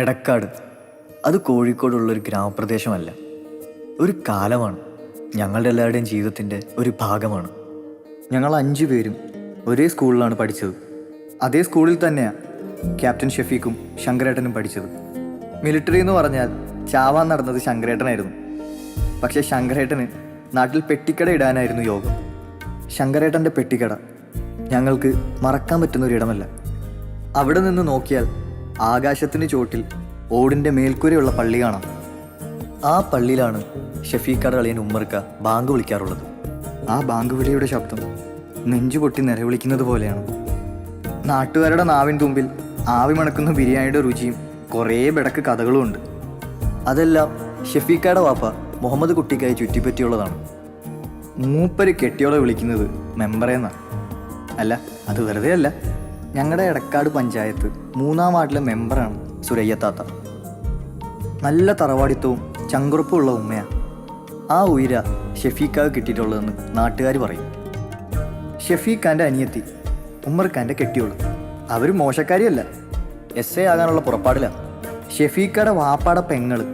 എടക്കാട് അത് കോഴിക്കോടുള്ളൊരു ഗ്രാമപ്രദേശമല്ല, ഒരു കാലമാണ്. ഞങ്ങളുടെ എല്ലാവരുടെയും ജീവിതത്തിൻ്റെ ഒരു ഭാഗമാണ്. ഞങ്ങൾ 5 പേരും ഒരേ സ്കൂളിലാണ് പഠിച്ചത്. അതേ സ്കൂളിൽ തന്നെയാണ് ക്യാപ്റ്റൻ ഷെഫീഖും ശങ്കരേട്ടനും പഠിച്ചത്. മിലിറ്ററി എന്ന് പറഞ്ഞാൽ ചാവാൻ നടന്നത് ശങ്കരേട്ടനായിരുന്നു. പക്ഷേ ശങ്കരേട്ടന് നാട്ടിൽ പെട്ടിക്കട ഇടാനായിരുന്നു യോഗം. ശങ്കരേട്ടൻ്റെ പെട്ടിക്കട ഞങ്ങൾക്ക് മറക്കാൻ പറ്റുന്നൊരിടമല്ല. അവിടെ നിന്ന് നോക്കിയാൽ ആകാശത്തിന് ചോട്ടിൽ ഓടിൻ്റെ മേൽക്കൂരയുള്ള പള്ളി കാണാം. ആ പള്ളിയിലാണ് ഷെഫീഖാടെ അളിയൻ ഉമ്മർക്ക ബാങ്ക് വിളിക്കാറുള്ളത്. ആ ബാങ്ക് വിളിയുടെ ശബ്ദം നെഞ്ചുപൊട്ടി നിലവിളിക്കുന്നത് പോലെയാണ്. നാട്ടുകാരുടെ നാവിൻ തുമ്പിൽ ആവി മണക്കുന്ന ബിരിയാണിയുടെ രുചിയും കുറേ ബെടക്ക് കഥകളുമുണ്ട്. അതെല്ലാം ഷെഫീഖാടെ വാപ്പ മുഹമ്മദ് കുട്ടിക്കായി ചുറ്റിപ്പറ്റിയുള്ളതാണ്. മൂപ്പര് കെട്ടിയോളെ വിളിക്കുന്നത് മെമ്പറേന്നാണ്. അല്ല, അത് വെറുതെ അല്ല. ഞങ്ങളുടെ എടക്കാട് പഞ്ചായത്ത് 3-ാം വാർഡിലെ മെമ്പറാണ് സുരയ്യത്താത്ത. നല്ല തറവാടിത്തവും ചങ്കുറപ്പുള്ള ഉമ്മയാണ്. ആ ഉയര ഷെഫീഖാക്ക് കിട്ടിയിട്ടുള്ളതെന്ന് നാട്ടുകാർ പറയും. ഷെഫീഖാൻ്റെ അനിയത്തി ഉമ്മർഖാൻ്റെ കെട്ടിയോള്. അവർ മോശക്കാരിയല്ല, SA ആകാനുള്ള പുറപ്പാടിലാണ്. ഷെഫീഖാടെ വാപ്പാടെ പെങ്ങള്,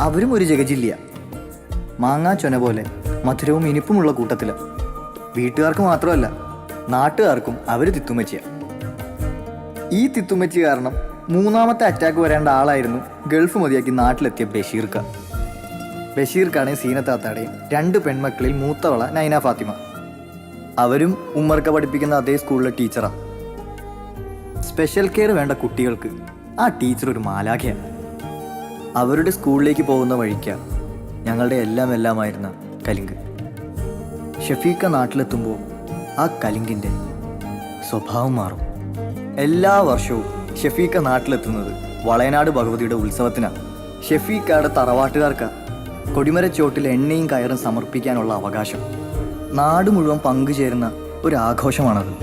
അവരും ഒരു ജഗജില്ല. മാങ്ങാ ചൊന പോലെ മധുരവും ഇനിപ്പുമുള്ള കൂട്ടത്തിലാണ്. വീട്ടുകാർക്ക് മാത്രമല്ല, നാട്ടുകാർക്കും അവർ തിത്തുമ്മച്ചിയാണ്. ഈ തിത്തുമ്മച്ചി കാരണം 3-ാമത്തെ അറ്റാക്ക് വരേണ്ട ആളായിരുന്നു ഗൾഫ് മതിയാക്കി നാട്ടിലെത്തിയ ബഷീർക്ക. ബഷീർക്കാണെങ്കിൽ സീനത്താത്താടെയും 2 പെൺമക്കളിൽ മൂത്തവള നൈന ഫാത്തിമ. അവരും ഉമ്മർക്ക പഠിപ്പിക്കുന്ന അതേ സ്കൂളിലെ ടീച്ചറാണ്. സ്പെഷ്യൽ കെയർ വേണ്ട കുട്ടികൾക്ക് ആ ടീച്ചർ ഒരു മാലാഖയാണ്. അവരുടെ സ്കൂളിലേക്ക് പോകുന്ന വഴിക്കാണ് ഞങ്ങളുടെ എല്ലാമായിരുന്ന കലിങ്ക്. ഷെഫീഖ നാട്ടിലെത്തുമ്പോൾ ആ കലിങ്കിൻ്റെ സ്വഭാവം മാറും. എല്ലാ വർഷവും ഷെഫീഖ നാട്ടിലെത്തുന്നത് വളയനാട് ഭഗവതിയുടെ ഉത്സവത്തിനാണ്. ഷെഫീഖയുടെ തറവാട്ടുകാർക്ക് കൊടിമരച്ചോട്ടിൽ എണ്ണയും കയറും സമർപ്പിക്കാനുള്ള അവകാശം. നാട് മുഴുവൻ പങ്കുചേരുന്ന ഒരു ആഘോഷമാണത്.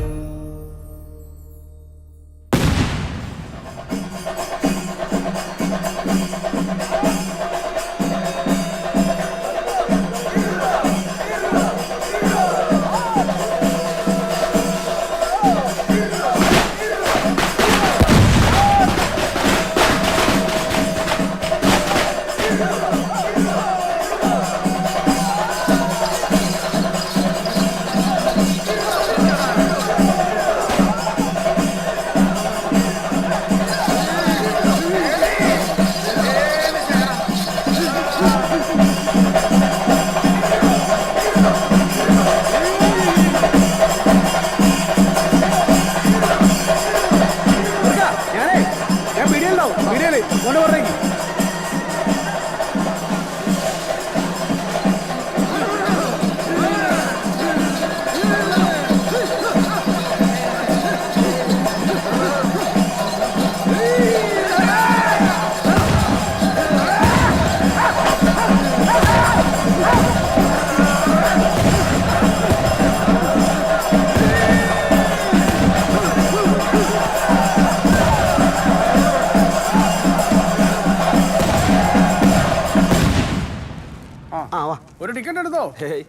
ഒരു ടിക്കറ്റ് എടുത്തോ?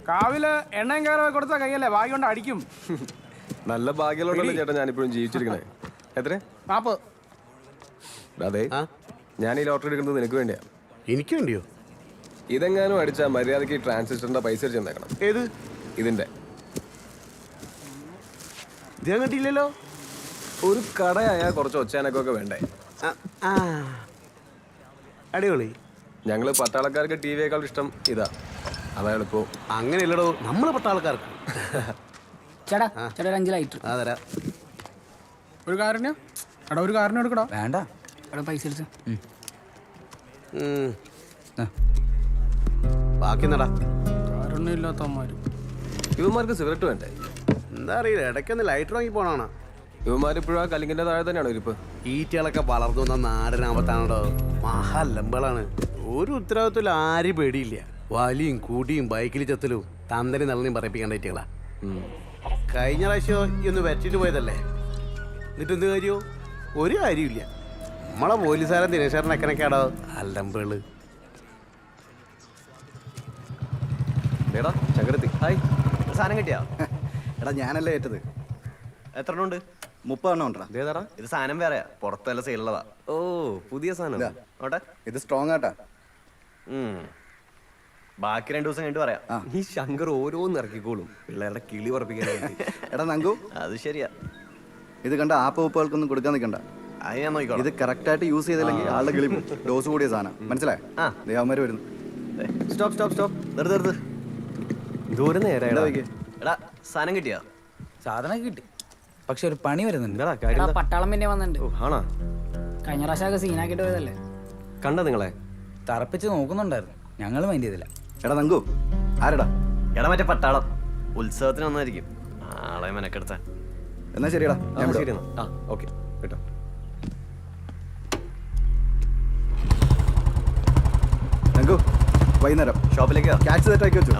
കാവില് എണ്ണയും കയറൊക്കെ കൊടുത്ത കൈയല്ലേ, ഭാഗ്യം കൊണ്ട് അടിക്കും. നല്ല ഭാഗ്യമുള്ള ചേട്ടാ ഞാനിപ്പോഴും ജീവിച്ചിരിക്കണേ. എത്ര? 40. അതെ, ഞാൻ ഈ ലോട്ടറി എടുക്കുന്നത് നിനക്ക് വേണ്ടിയാ. എനിക്ക് വേണ്ടിയോ? ഇതെങ്ങാനും അടിച്ചാൽ മര്യാദക്ക് ട്രാൻസിസ്റ്ററിന്റെ പൈസ അടിച്ച് തന്നേക്കണം. ഏത്? ഇതിന്റെ. ഇത് ഞാൻ കണ്ടില്ലല്ലോ. ഒരു കടയായാൽ കുറച്ച് ഒച്ചാനൊക്കെ വേണ്ടേ? അടിപൊളി. ഞങ്ങള് പട്ടാളക്കാർക്ക് ടിവിയേക്കാൾ ഇഷ്ടം ഇതാ. അതാ എളുപ്പോ. അങ്ങനെയല്ലടോ, നമ്മള് പട്ടാളക്കാർക്ക്. ചേട്ടാ ചേട്ടാ ഒരു 5 ലൈറ്റർ. അതരാ. ഒരു കാരന് എടാ, ഒരു കാരന് എടുക്കടാ. വേണ്ട, എടാ പൈസ എടുത്ത്. ബാക്കി നടാ. കാരൊന്നും ഇല്ലാത്തമാര്. ഇവന്മാർക്ക് സിഗരറ്റ് വേണ്ടേ? എന്താ അറിയില്ല, ഇടയ്ക്കൊന്ന് ലൈറ്റർ വാങ്ങി പോണാണ്. ഇവന്മാരിപ്പോഴും ആ കലിങ്ങിന്റെ താഴെ തന്നെയാണോ ഇരിപ്പ്? ഈറ്റകളൊക്കെ വളർന്നു വന്ന നാടനാമത്താണോ. മഹാലമ്പളാണ്. ഒരു ഉത്തരവാദിത്വം ആരും പേടിയില്ല. വലിയും കൂടിയും ബൈക്കിൽ ചെത്തലും തന്തരി നല്ലതും പറയിപ്പിക്കേണ്ട ഈറ്റകളാ. കഴിഞ്ഞ പ്രാവശ്യം ഇന്ന് വെച്ചിട്ട് പോയതല്ലേ, എന്നിട്ട് എന്ത് കാര്യമോ? ഒരു കാര്യമില്ല. നമ്മളെ പോലീസുകാരൻ ദിനേശേരനക്കനൊക്കെയാടോ അല്ലമ്പേള്. ചകരത്തി ഹായ്, സാധനം കിട്ടിയാ? എടാ ഞാനല്ലേ ഏറ്റത്. എത്ര ഉണ്ട്? 30 ഉണ്ടോ? ഇതേതാടാ? ഇത് സാധനം വേറെയാ, പുറത്തല്ല സെയിലുള്ളതാ. ഓ പുതിയ സാധനം. ഓട്ടെ, ഇത് സ്ട്രോങ് ആട്ടാ. ബാക്കി 2 ദിവസം കഴിഞ്ഞിട്ട് പറയാം. ഈ ശങ്കർ ഓരോന്ന് ഇറക്കിക്കോളും പിള്ളേരുടെ കിളി പറപ്പിക്കാൻ. എടാ നങ്കു, അത് ശരിയാ. ഇത് കണ്ട ആപ്പ് ഉപ്പുകൾക്കൊന്നും കൊടുക്കാൻ നിൽക്കണ്ട. അത് ഞാൻ നോക്കിക്കോളാം. ഇത് കറക്റ്റ് ആയിട്ട് യൂസ് ചെയ്തില്ലെങ്കിൽ ആളുടെ കിളി ഡോസ് കൂടിയ സാധനം, മനസ്സിലായി? ദേവന്മാര് വരുന്നു. സ്റ്റോപ്പ് നിർത്ത്. ദൂരം നേരെ എടാ സാധനം കിട്ടിയാ? സാധനം കിട്ടി, പക്ഷെ ഒരു പണി വരുന്നുണ്ട്. എന്താടാ കാര്യം? എടാ പട്ടാളം പിന്നെ വന്നിട്ടുണ്ട്. ഓ, ആണോ? കഴിഞ്ഞ പ്രാവശ്യമൊക്കെ സീനാക്കിട്ട് പോയതല്ലേ. കണ്ട നിങ്ങളെ തറപ്പിച്ച് നോക്കുന്നുണ്ടായിരുന്നു, ഞങ്ങൾ മൈൻഡ് ചെയ്തില്ല. എടാ നങ്കു, ആരടാ? എടാ മറ്റേ പട്ടാളം ഉത്സവത്തിന് വന്നായിരിക്കും. ആളെ മെനക്കെടുത്താൻ. എന്നാ ശരിയടാ, ഞാൻ ശരി വിടാം. എന്നാ. ഓക്കെ കേട്ടോ. നങ്കു, വൈകുന്നേരം ഷോപ്പിലേക്ക് ക്യാച്ച് സെറ്റാക്കി വെച്ചു.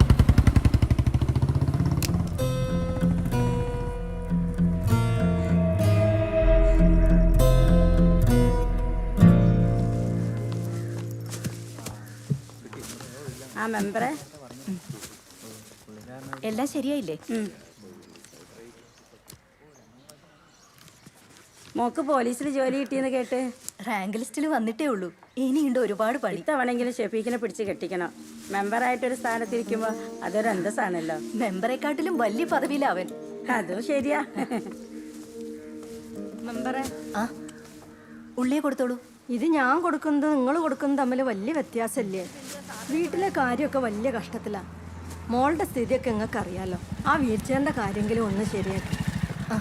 ആ മെമ്പറെ, എല്ലാം ശരിയായില്ലേ? മോക്ക് പോലീസിൽ ജോലി കിട്ടിയെന്ന് കേട്ട്. റാങ്ക് ലിസ്റ്റിൽ വന്നിട്ടേ ഉള്ളൂ, ഇനിയുണ്ട് ഒരുപാട് പണി. ഇത്തവണെങ്കിലും ഷെഫീഖിനെ പിടിച്ച് കെട്ടിക്കണം. മെമ്പറായിട്ടൊരു സ്ഥാനത്തിരിക്കുമ്പോൾ അതൊരു അന്തസ്സാണല്ലോ. മെമ്പറെക്കാട്ടിലും വലിയ പദവിയിലാവൻ. അതും ശരിയാ. മെമ്പറെ, ആ ഉള്ളിയെ കൊടുത്തോളൂ. ഇത് ഞാൻ കൊടുക്കുന്നത് നിങ്ങൾ കൊടുക്കുന്നത് തമ്മിൽ വലിയ വ്യത്യാസമില്ലേ? വീട്ടിലെ കാര്യമൊക്കെ വലിയ കഷ്ടത്തിലാണ്. മോളുടെ സ്ഥിതിയൊക്കെ നിങ്ങൾക്ക് അറിയാലോ. ആ വീഴ്ചേൻ്റെ കാര്യമെങ്കിലും ഒന്ന് ശരിയാക്കി. ആ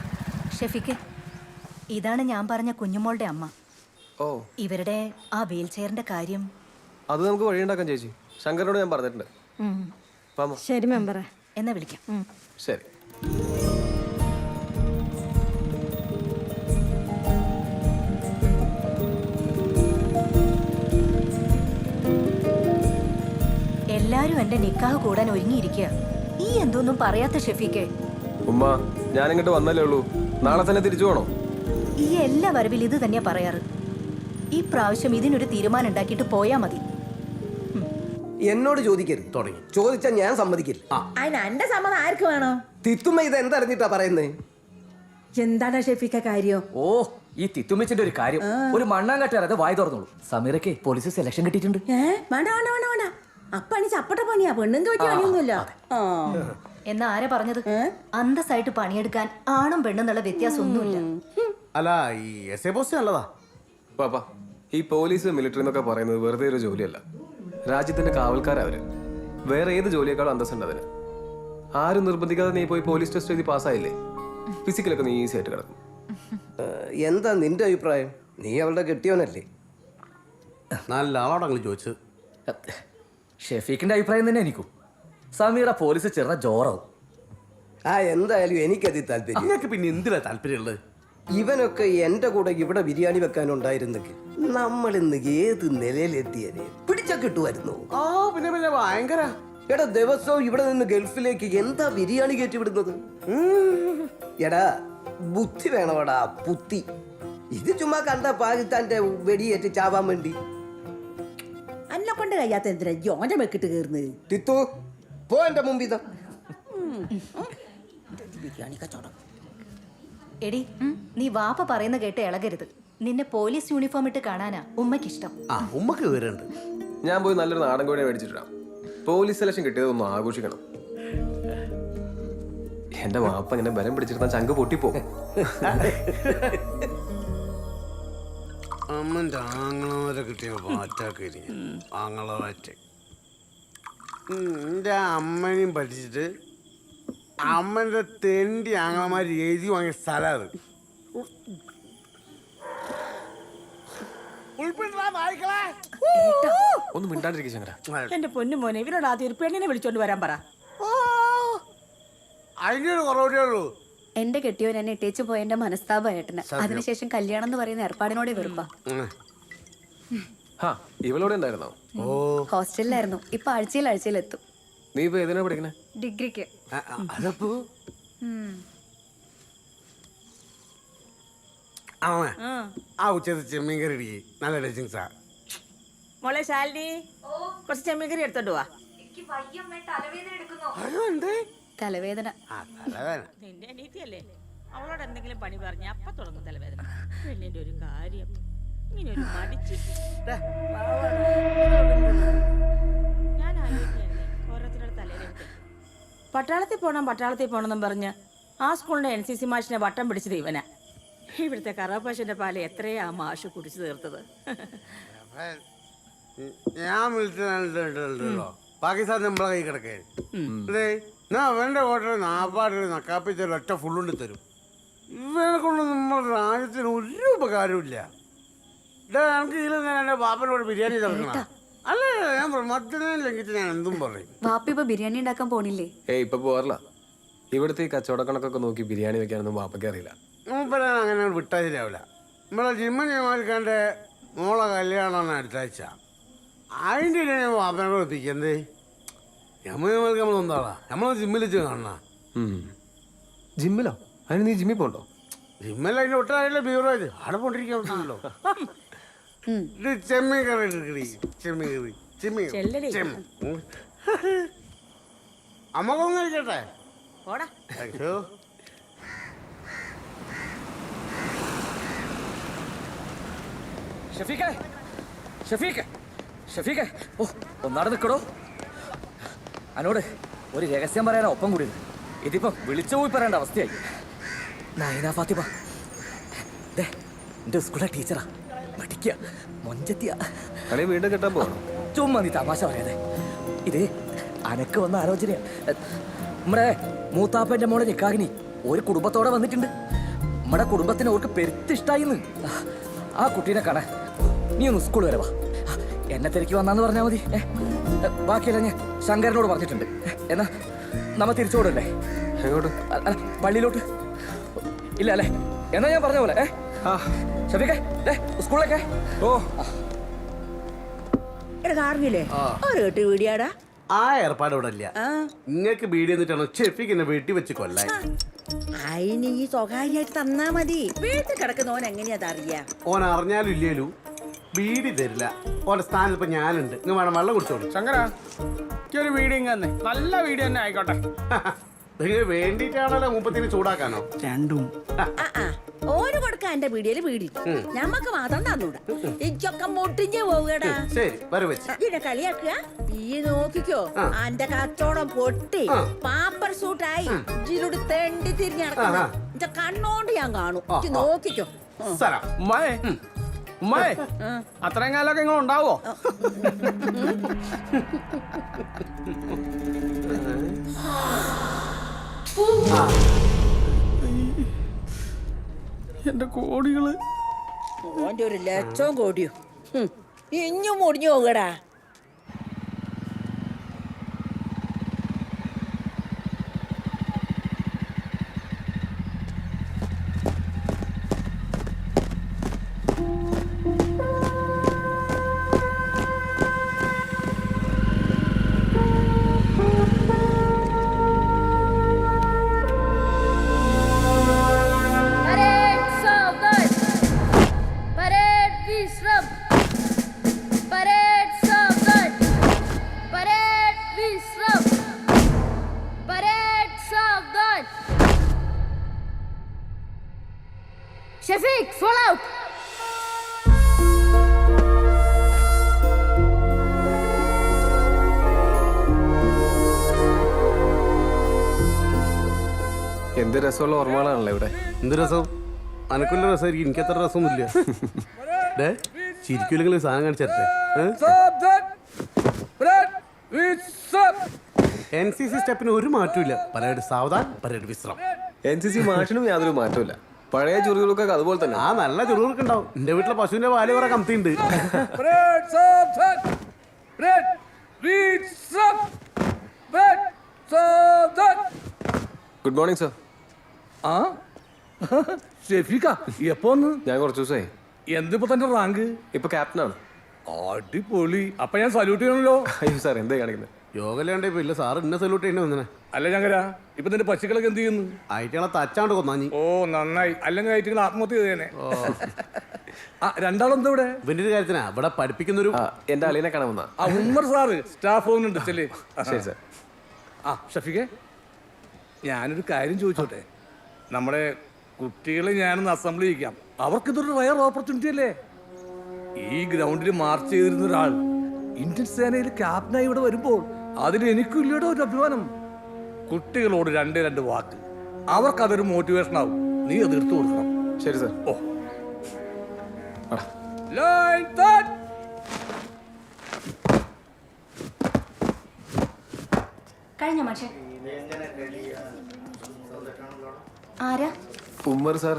ഷെഫിക്ക്, ഇതാണ് ഞാൻ പറഞ്ഞ കുഞ്ഞുമോളുടെ അമ്മ. ഓ, ഇവരുടെ ആ വീൽ ചെയറിന്റെ കാര്യം അത് നമുക്ക് വഴിയുണ്ടാക്കാം ചേച്ചി. ശങ്കറിനോട് ഞാൻ പറഞ്ഞിട്ടുണ്ട്. ശരി മെമ്പറെ, എന്നാ വിളിക്കാം. ശരി. എല്ലാരും എന്റെ നിക്കാഹ് കൂടാൻ ഒരുങ്ങിയിരിക്കുക. ഈ എന്തോന്നും പറയാത്ത ഷെഫീക്കെ. ഉമ്മ, ഞാൻ ഇങ്ങോട്ട് വന്നല്ലേ ഉള്ളൂ, നാളെ തന്നെ തിരിച്ചു പോണോ? ഈ എല്ലാ വരവിൽ ഇത് തന്നെയാ പറയാറ്. ഈ പ്രാവശ്യം ഇതിനൊരു തീരുമാനം ഉണ്ടാക്കിയിട്ട് പോയാ മതി. എന്നോട് ചോദിക്കരുത്. തുടങ്ങി. ചോദിച്ചാൽ ഞാൻ സമ്മതിക്കില്ല. അതിന് എന്റെ സമ്മതം ആർക്ക് വേണോ? തിത്തുമ്മ ഇത് എന്തറിഞ്ഞിട്ടാ പറയുന്നേ? എന്താണ് ഷെഫീഖ കാര്യം? ഓ, ഈ തിത്തുമിച്ചിന്റെ ഒരു കാര്യം, ഒരു മണ്ണാങ്കട്ട വായി തുറന്നോളൂ. സമീറയ്ക്ക് പോലീസ് സെലക്ഷൻ കിട്ടിയിട്ടുണ്ട്. വേണ്ട വേണ്ട വേണ്ട വേണ്ട, അപ്പണി ചപ്പട്ട പണിയാ, പെണ്ണും ചോദിച്ച പണിയൊന്നുമില്ല. എന്നാ ആരാ പറഞ്ഞത്? അന്തസ്സായിട്ട് പണിയെടുക്കാൻ ആണും പെണ്ണും എന്നുള്ള വ്യത്യാസം ഒന്നുമില്ല. അല്ല, ഈ എസ് എ പോസ്റ്റ് നല്ലതാ. പാപ്പ, ഈ പോലീസ് മിലിറ്ററി എന്നൊക്കെ പറയുന്നത് വെറുതെ ഒരു ജോലിയല്ല. രാജ്യത്തിന്റെ കാവൽക്കാരവര്. വേറെ ഏത് ജോലിയേക്കാളും അന്തസ്സുണ്ട് അതിന്. ആരും നിർബന്ധിക്കാതെ നീ പോയി പോലീസ് ടെസ്റ്റ് എഴുതി പാസ്സായില്ലേ, ഫിസിക്കലൊക്കെ നീ ഈസി ആയിട്ട് കിടക്കും. എന്താ നിന്റെ അഭിപ്രായം? നീ അവളുടെ കെട്ടിയവനല്ലേ? നല്ല ആളോടങ്ങൾ ചോദിച്ചത്. ഷെഫീഖിന്റെ അഭിപ്രായം തന്നെ എനിക്കും. സമീറ പോലീസ് ചെറുന്ന ജോറാവും. എന്തായാലും എനിക്കതിൽ താല്പര്യം. നിങ്ങൾക്ക് പിന്നെ എന്തിനാ താല്പര്യമുള്ളത്? ഇവനൊക്കെ എന്റെ കൂടെ ഇവിടെ ബിരിയാണി വെക്കാനുണ്ടായിരുന്നെങ്കിൽ നമ്മൾ ഇന്ന് ഏത് നിലയിലെത്തിയനെ പിടിച്ച കിട്ടുമായിരുന്നു. ആ പിന്നെ പിന്നെ ഭയങ്കര. എടാ, ദിവസവും ഇവിടെ നിന്ന് ഗൾഫിലേക്ക് എന്താ ബിരിയാണി കയറ്റി വിടുന്നത്? എടാ, ബുദ്ധി വേണവടാ, ബുദ്ധി. ഇത് ചുമ്മാ കണ്ട പാകിസ്ഥാന്റെ വെടിയേറ്റ് ചാവാൻ വേണ്ടി. എന്നെ കൊണ്ട് കഴിയാത്ത എന്തിനാ ജോന്റെ മെക്കിട്ട് കയറുന്നത്? തിത്തു, പോ എന്റെ മുമ്പിൽ. ബിരിയാണി കച്ചവടം. എടി, നീ വാപ്പ പറയുന്ന കേട്ട് ഇളകരുത്. നിന്നെ പോലീസ് യൂണിഫോം ഇട്ട് കാണാനാ ഉമ്മയ്ക്കിഷ്ടം. ആ ഉമ്മക്ക് വിവരമുണ്ട്. ഞാൻ പോയി നല്ലൊരു നാടൻ കോഴിയെ മേടിച്ചിട്ടാണ്. Police selection കിട്ടിയതൊന്നും ആഘോഷിക്കണം. എന്റെ വാപ്പ ഇങ്ങനെ ബലം പിടിച്ചിരുന്ന ചങ്ക് പൊട്ടിപ്പോകും. അമ്മൻ്റെ ആങ്ങളമാരെ കിട്ടിയ പാറ്റാക്കി ആങ്ങള പാറ്റ. എൻ്റെ അമ്മനെയും പഠിച്ചിട്ട് അമ്മൻ്റെ തെണ്ടി ആങ്ങളമാർ എഴുതി വാങ്ങിയ സ്ഥലം അത്. ഒന്നും മിണ്ടാണ്ടിരിക്കും ശങ്കര. എന്റെ പൊന്നു മോനെ, ഇവരോട് ആദ്യം ഒരു പെണ്ണിനെ വിളിച്ചോണ്ട് വരാൻ പറ. അതിൻ്റെ ഒരു കുറവേ ഉള്ളൂ. എന്റെ കെട്ടിയോൻ എന്നെ ഇട്ടേച്ചു പോയ എന്റെ മനസ്താപേട്ടന്. അതിനുശേഷം കല്യാണം എന്ന് പറയുന്ന ഏർപ്പാടിനോടെ വെറുപ്പാ. ഇവളോടെ ഉണ്ടായിരുന്നോ? ഹോസ്റ്റലിലായിരുന്നു. ഇപ്പൊ ആഴ്ചയിൽ എത്തും. നീ ഇപ്പൊ ഏതിനാ പഠിക്കണേ? ഡിഗ്രിക്ക്. അതപ്പോ ആ ഉച്ചത് ചെമ്മീൻ കറി ഇടിക്ക്. നല്ല ഡ്രസ്സിങ്സാ. മോളെ ശാലിനി, കുറച്ച് ചെമ്മീൻ കറി എടുത്തോണ്ട് വാ. തലവേദന. നിന്റെ അനീതിയല്ലേ? അവളോട് എന്തെങ്കിലും പണി പറഞ്ഞ അപ്പൊ തുടങ്ങും തലവേദന. പെണ്ണിന്റെ ഒരു കാര്യം ഇങ്ങനെ ഒരു മടിച്ച് ഞാൻ ആലോചിക്കുകയായിരുന്നു ഓരോരുത്തരുടെ തലയിലെടുത്ത് പട്ടാളത്തിൽ പോകണം പറഞ്ഞ് ആ സ്കൂളിന്റെ NCC മാഷിനെ വട്ടം പിടിച്ചത് ഇവനാ. ഇവിടുത്തെ കറാപ്പാശന്റെ പാല് എത്രയാ ആ മാഷ് കുടിച്ചു തീർത്തത്. ഞാൻ വിളിച്ചോ പാകിസ്ഥാൻ നമ്മളെ കൈ കിടക്കേ ഞാൻ അവൻ്റെ ഹോട്ടലിൽ നാപ്പാട് നക്കാപ്പിച്ച ഒറ്റ ഫുള്ളുണ്ട് തരും. ഇവനെ കൊണ്ട് നമ്മുടെ രാജ്യത്തിന് ഒരു ഉപകാരമില്ല. എനിക്ക് ഇതിൽ ഞാൻ എൻ്റെ ബാപ്പനോട് ബിരിയാണി തരണം. അല്ല ഞാൻ മദ്യനെ ലംഘിച്ച് ഞാൻ എന്തും പറയും. വാപ്പ ഇപ്പൊ ബിരിയാണി ഉണ്ടാക്കാൻ പോണില്ലേ? ഇപ്പൊ പോകാറില്ല. ഇവിടുത്തെ ഈ കച്ചവട കണക്കൊക്കെ നോക്കി ബിരിയാണി വെക്കാനൊന്നും വാപ്പയ്ക്ക് അറിയില്ല. മൂപ്പരാൻ അങ്ങനെ വിട്ടാൽ ശരിയാവില്ല. നമ്മളെ ജിമ്മൻ ജമാലിക്കാൻ്റെ മോളെ കല്യാണമാണ് അടുത്ത ആഴ്ച. അതിൻ്റെ ഇടയിൽ വാപ്പനെ എത്തിക്കണ്ടേ? ജമ്മൽക്ക് നമ്മൾ എന്താടാ നമ്മൾ ജിമ്മിൽ വെച്ച് കാണണ. ജിമ്മിലോ? അതിന് നീ ജിമ്മിൽ പോണ്ടോ? ജിമ്മല്ല അതിൻ്റെ ഒട്ടായില്ല ബീവറേജ് അവിടെ പോണ്ടിരിക്കാൻ പറ്റില്ലല്ലോ. ഇത് ചെമ്മീൻ കറി എടുക്കടി. ചെമ്മീൻ കറി ചെമ്മീൻ അമ്മക്കൊന്നും കഴിക്കട്ടെ. അയ്യോ ഷഫീഖേ, ഷഫീഖേ, ഷഫീഖേ, ഓ ഒന്നാടെ നിൽക്കടോ. എന്നോട് ഒരു രഹസ്യം പറയാനാ ഒപ്പം കൂടി. ഇതിപ്പം വിളിച്ചു പോയി പറയേണ്ട അവസ്ഥയായി. നൈന ഫാത്തിമ എൻ്റെ സ്കൂളിലെ ടീച്ചറാ. പഠിക്കുക മൊഞ്ചത്തിയ. വീണ്ടും കിട്ടാൻ പോകണം. ചുമ്മാ നീ തമാശ പറയാതെ. ഇത് അനക്ക് വന്ന ആലോചനയാ. നമ്മുടെ മൂത്താപ്പൻ്റെ മോളെ നിക്കാഹിനി ഒരു കുടുംബത്തോടെ വന്നിട്ടുണ്ട്. നമ്മുടെ കുടുംബത്തിന് അവർക്ക് പെരുത്തിഷ്ടായിന്ന്. ആ കുട്ടീനെ കാണാൻ നീ ഒന്ന് സ്കൂൾ വരെ വാ. എന്നെ തിരക്കി വന്നാന്ന് പറഞ്ഞാൽ മതി. ബാക്കിയല്ല ഞാൻ ശങ്കരനോട് പറഞ്ഞിട്ടുണ്ട്. എന്നാ നമ്മ തിരിച്ചോടല്ലേ? എങ്ങോട്ട്? പള്ളിയിലോട്ട്. ഇല്ല അല്ലേ? എന്നാ ഞാൻ പറഞ്ഞ പോലെ ഷഫീഖേ സ്കൂളിലേക്കേ. ഓ വീടിയാടാ ആ ഏർപ്പാട് ഇവിടെ ഇല്ല. നിങ്ങൾക്ക് ബീഡി എന്നിട്ടാണോ ഷെഫിക്ക് എന്നെ വീട്ടിൽ വെച്ച് കൊല്ലാൻ? അതിന് ഈ സ്വകാര്യമായിട്ട് തന്നാ മതി. വീട്ടിൽ കിടക്കുന്നവൻ എങ്ങനെയാ അറിയാ? ഓൻ അറിഞ്ഞാലും ഇല്ലേലും ബീഡി തരില്ല. ഓന്റെ സ്ഥാനത്ത് ഇപ്പൊ ഞാനുണ്ട്. നിങ്ങൾ വേണം വെള്ളം കുടിച്ചോളൂ. ശങ്കര ഒരു വീഡിയോ തന്നെ നല്ല വീഡിയോ തന്നെ ആയിക്കോട്ടെ. നിങ്ങൾ വേണ്ടിയിട്ടാണല്ലോ മുപ്പത്തിന് ചൂടാക്കാനോ? രണ്ടും ഓര് കൊടുക്ക എന്റെ വീഡിയോയില് വീടി ഞമ്മക്ക് മാത്രം തന്നൂടാ. ഇച്ചൊക്കെ മുട്ടിഞ്ഞ് പോവുകടാ. ശരി വരെ വെച്ച് ഇതിനെ കളിയാക്കുക. ഈ നോക്കിക്കോ എന്റെ കച്ചവടം പൊട്ടി പാപ്പർ സൂട്ടായി ഇതിലൂടെ തെണ്ടി തിരിഞ്ഞ് നടക്കണം. എന്റെ കണ്ണോണ്ട് ഞാൻ കാണും. നോക്കിക്കോ. ഉമ്മായെ ഉമ്മായെ അത്രയും കാലമൊക്കെ നിങ്ങൾ ഉണ്ടാവോ? എന്റെ കോടികള്. ഓന്റെ ഒരു ലക്ഷവും കോടിയോ ഇഞ്ഞും മുടിഞ്ഞു പോകടാ. Shafiq, fall out! എന്ത് രസമുള്ള ഓർമ്മകളാണല്ലോ ഇവിടെ. എന്ത് രസം? അനക്കുള്ള രസമായിരിക്കും. എനിക്ക് അത്ര രസമൊന്നുമില്ല. ചിരിക്കൂലെങ്കിലും സാധനം കാണിച്ചേ. NCC സ്റ്റെപ്പിന് ഒരു മാറ്റമില്ല. പരേഡ് സാവധാൻ, പരേഡ് വിശ്രം. NCC മാഷിനും യാതൊരു മാറ്റമില്ല. പഴയ ചുറുകൾക്കൊക്കെ അതുപോലെ തന്നെ. ആ നല്ല ചുറുകൾക്ക് ഉണ്ടാവും. എന്റെ വീട്ടിലെ പശുവിന്റെ പാല് കുറെ കമ്മിയുണ്ട്. Good morning sir. ആ ഷെഫീഖ എപ്പോ? ഞാൻ കുറച്ച് ദിവസമായി. എന്തിപ്പോ തന്റെ റാങ്ക്? ഇപ്പൊ ക്യാപ്റ്റനാണ്. അടിപൊളി. അപ്പൊ ഞാൻ സല്യൂട്ട് ചെയ്യണല്ലോ. അയ്യോ സാർ എന്താ കാണിക്കുന്നത്? യോഗല്ലാണ്ട് ഇപ്പൊ ഇല്ല സാർ. ഇന്ന സല്യൂട്ട് ചെയ്യേണ്ടി വന്നേ. അല്ല ഞങ്ങരാ ഇപ്പൊ നിന്റെ പശുക്കളൊക്കെ എന്ത് ചെയ്യുന്നു? ആയിട്ടാളെ തച്ചാണ്ട് കൊന്നാഞ്ഞി. ഓ നന്നായി. അല്ലെങ്കിൽ ആയിട്ടുകൾ ആത്മഹത്യ ചെയ്തേനെ. രണ്ടാളെന്താ ഇവിടെ? ഇവന്റെ ഒരു കാര്യത്തിനാ ഇവിടെ പഠിപ്പിക്കുന്നൊരു എന്റെ അളിയനെ കാണാൻ വന്നാ. ഉമ്മർ സാറ് സ്റ്റാഫ് റൂമിലുണ്ട്. ചെല്ലേ. ശരി സാർ. ഷഫീഖെ ഞാനൊരു കാര്യം ചോദിച്ചോട്ടെ. നമ്മുടെ കുട്ടികളെ ഞാനൊന്ന് അസംബ്ലി ചെയ്യിക്കാം. അവർക്കിതൊരു റയർ ഓപ്പർച്യൂണിറ്റി അല്ലേ? ഈ ഗ്രൗണ്ടിൽ മാർച്ച് ചെയ്തിരുന്ന ഒരാൾ ഇന്ത്യൻ സേനയിൽ ക്യാപ്റ്റനായി ഇവിടെ വരുമ്പോൾ അതിന് എനിക്കില്ലടോ ഒരു അഭിമാനം. കുട്ടികളോട് രണ്ട് വാക്ക്, അവർക്കതൊരു മോട്ടിവേഷൻ ആവും. നീ അത് എടുത്തു കൊടുക്കണം. ശരി സാർ. ഓ ലൈൻ തട്ട്. കഴിഞ്ഞ പക്ഷേ ആരാ? ഉമ്മർ സാർ.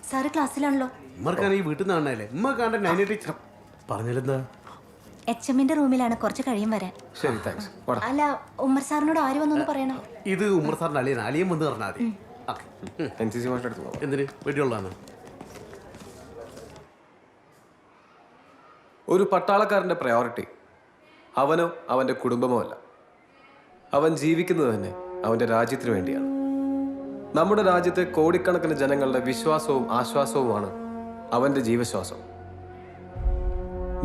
സാറ് ക്ലാസ്സിലാണല്ലോ. ഉമ്മർക്കാണ് ഈ വീട്ടിൽ നിന്ന് കാണാനല്ലേ? ഉമ്മ കാണാൻ നൈന ടീച്ചർ പറഞ്ഞാലെന്താ? HM-ന്റെ റൂമിലാണ്, കുറച്ച് കഴിയും വരാൻ. ശരി, താങ്ക്സ്. അല്ല, ഉമ്മർ സാറിനോട് ആര് വന്നു പറയണം? ഇത് ഉമ്മർ സാറിന്റെ അളിയൻ വന്ന് പറഞ്ഞാൽ മതി. NCC മാസ്റ്റർ അടുത്ത് പോകാം. എന്തിന് വേണ്ടിയുള്ളതാണ്? ഒരു പട്ടാളക്കാരൻ്റെ പ്രയോറിറ്റി അവനോ അവൻ്റെ കുടുംബമോ അല്ല. അവൻ ജീവിക്കുന്നത് തന്നെ അവൻ്റെ രാജ്യത്തിന് വേണ്ടിയാണ്. നമ്മുടെ രാജ്യത്തെ കോടിക്കണക്കിന് ജനങ്ങളുടെ വിശ്വാസവും ആശ്വാസവുമാണ് അവൻ്റെ ജീവശ്വാസം.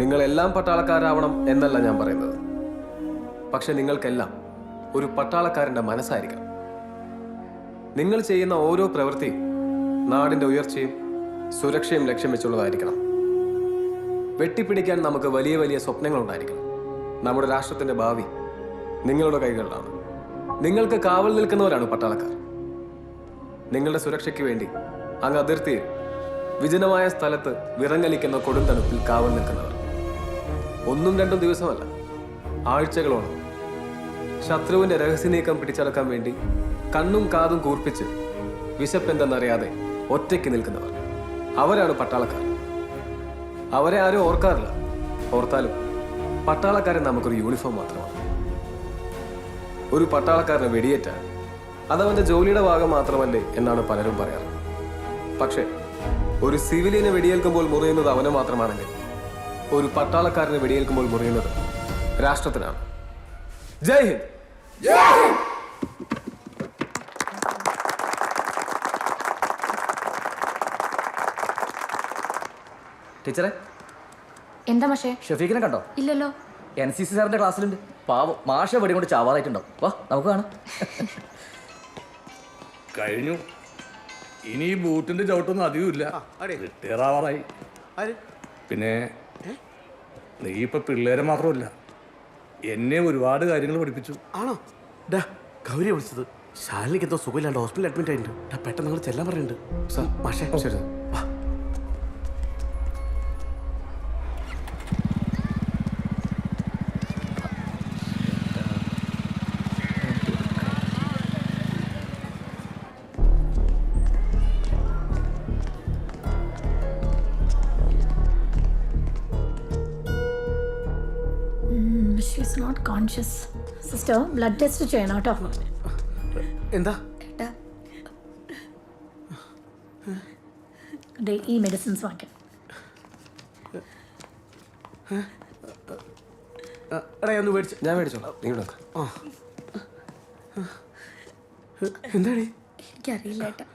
നിങ്ങളെല്ലാം പട്ടാളക്കാരാവണം എന്നല്ല ഞാൻ പറയുന്നത്. പക്ഷെ നിങ്ങൾക്കെല്ലാം ഒരു പട്ടാളക്കാരൻ്റെ മനസ്സായിരിക്കണം. നിങ്ങൾ ചെയ്യുന്ന ഓരോ പ്രവൃത്തിയും നാടിൻ്റെ ഉയർച്ചയും സുരക്ഷയും ലക്ഷ്യം വെച്ചുള്ളതായിരിക്കണം. വെട്ടിപ്പിടിക്കാൻ നമുക്ക് വലിയ വലിയ സ്വപ്നങ്ങളുണ്ടായിരിക്കണം. നമ്മുടെ രാഷ്ട്രത്തിൻ്റെ ഭാവി നിങ്ങളുടെ കൈകളിലാണ്. നിങ്ങൾക്ക് കാവൽ നിൽക്കുന്നവരാണ് പട്ടാളക്കാർ. നിങ്ങളുടെ സുരക്ഷയ്ക്ക് വേണ്ടി അങ്ങ് അതിർത്തിയിൽ വിജനമായ സ്ഥലത്ത് വിറങ്ങലിക്കുന്ന കൊടുന്തണുപ്പിൽ കാവൽ നിൽക്കുന്നവർ. 1-2 ദിവസമല്ല, ആഴ്ചകളോളം ശത്രുവിന്റെ രഹസ്യനീക്കം പിടിച്ചടക്കാൻ വേണ്ടി കണ്ണും കാതും കൂർപ്പിച്ച് വിശപ്പെന്തെന്നറിയാതെ ഒറ്റയ്ക്ക് നിൽക്കുന്നവർ. അവരാണ് പട്ടാളക്കാർ. അവരെ ആരും ഓർക്കാറില്ല. ഓർത്താലും പട്ടാളക്കാരൻ നമുക്കൊരു യൂണിഫോം മാത്രമാണ്. ഒരു പട്ടാളക്കാരനെ വെടിയേറ്റാൽ അതവന്റെ ജോലിയുടെ ഭാഗം മാത്രമല്ലേ എന്നാണ് പലരും പറയാറ്. പക്ഷേ ഒരു സിവിലിയനെ വെടിയേൽക്കുമ്പോൾ മുറിയുന്നത് അവന് മാത്രമാണെങ്കിൽ ഒരു പട്ടാളക്കാരനെ വെടിയേൽക്കുമ്പോൾ മുറിയുന്നത് രാഷ്ട്രത്തിനാണ്. ജയ് ഹിന്ദ്. ടീച്ചറെ, എന്താ പക്ഷേ? ഷഫീഖിനെ കണ്ടോ? ഇല്ലല്ലോ. NCC സാറിന്റെ ക്ലാസ്സിലുണ്ട്. പാവം, മാഷ വെടി കൊണ്ട് ചാവാറായിട്ടുണ്ടോ? വാ നമുക്ക് കാണാം. കഴിഞ്ഞു. ഇനി ഈ ബൂട്ടിന്റെ ചവിട്ടൊന്നും അധികമില്ല. റിട്ടയർ ആവാറായി. പിന്നെ നീ ഇപ്പൊ പിള്ളേരെ മാത്രമല്ല, എന്നെ ഒരുപാട് കാര്യങ്ങൾ പഠിപ്പിച്ചു. ആണോ? ഡാ ഗൗരിയെ വിളിച്ചത്. ശാലിനിക്ക് എന്തോ സുഖമില്ലാണ്ട് ഹോസ്പിറ്റലിൽ അഡ്മിറ്റ് ആയിട്ടുണ്ട്. പെട്ടെന്ന് നിങ്ങൾ ചെല്ലാൻ പറയുന്നുണ്ട്. സാർ, മാഷേ ശരി. വാ. She's not conscious. Sister, blood test ചെയ്യണം കേട്ടോ. എന്താ? ഈ മെഡിസിൻസ് വാങ്ങിക്കാം. എടാ ഒന്ന് മേടിച്ചു. ഞാൻ മേടിച്ചോളാം. നീ ഇവിടെ നിൽക്ക്. എന്താടി? എനിക്കറിയില്ല ഏട്ടാ.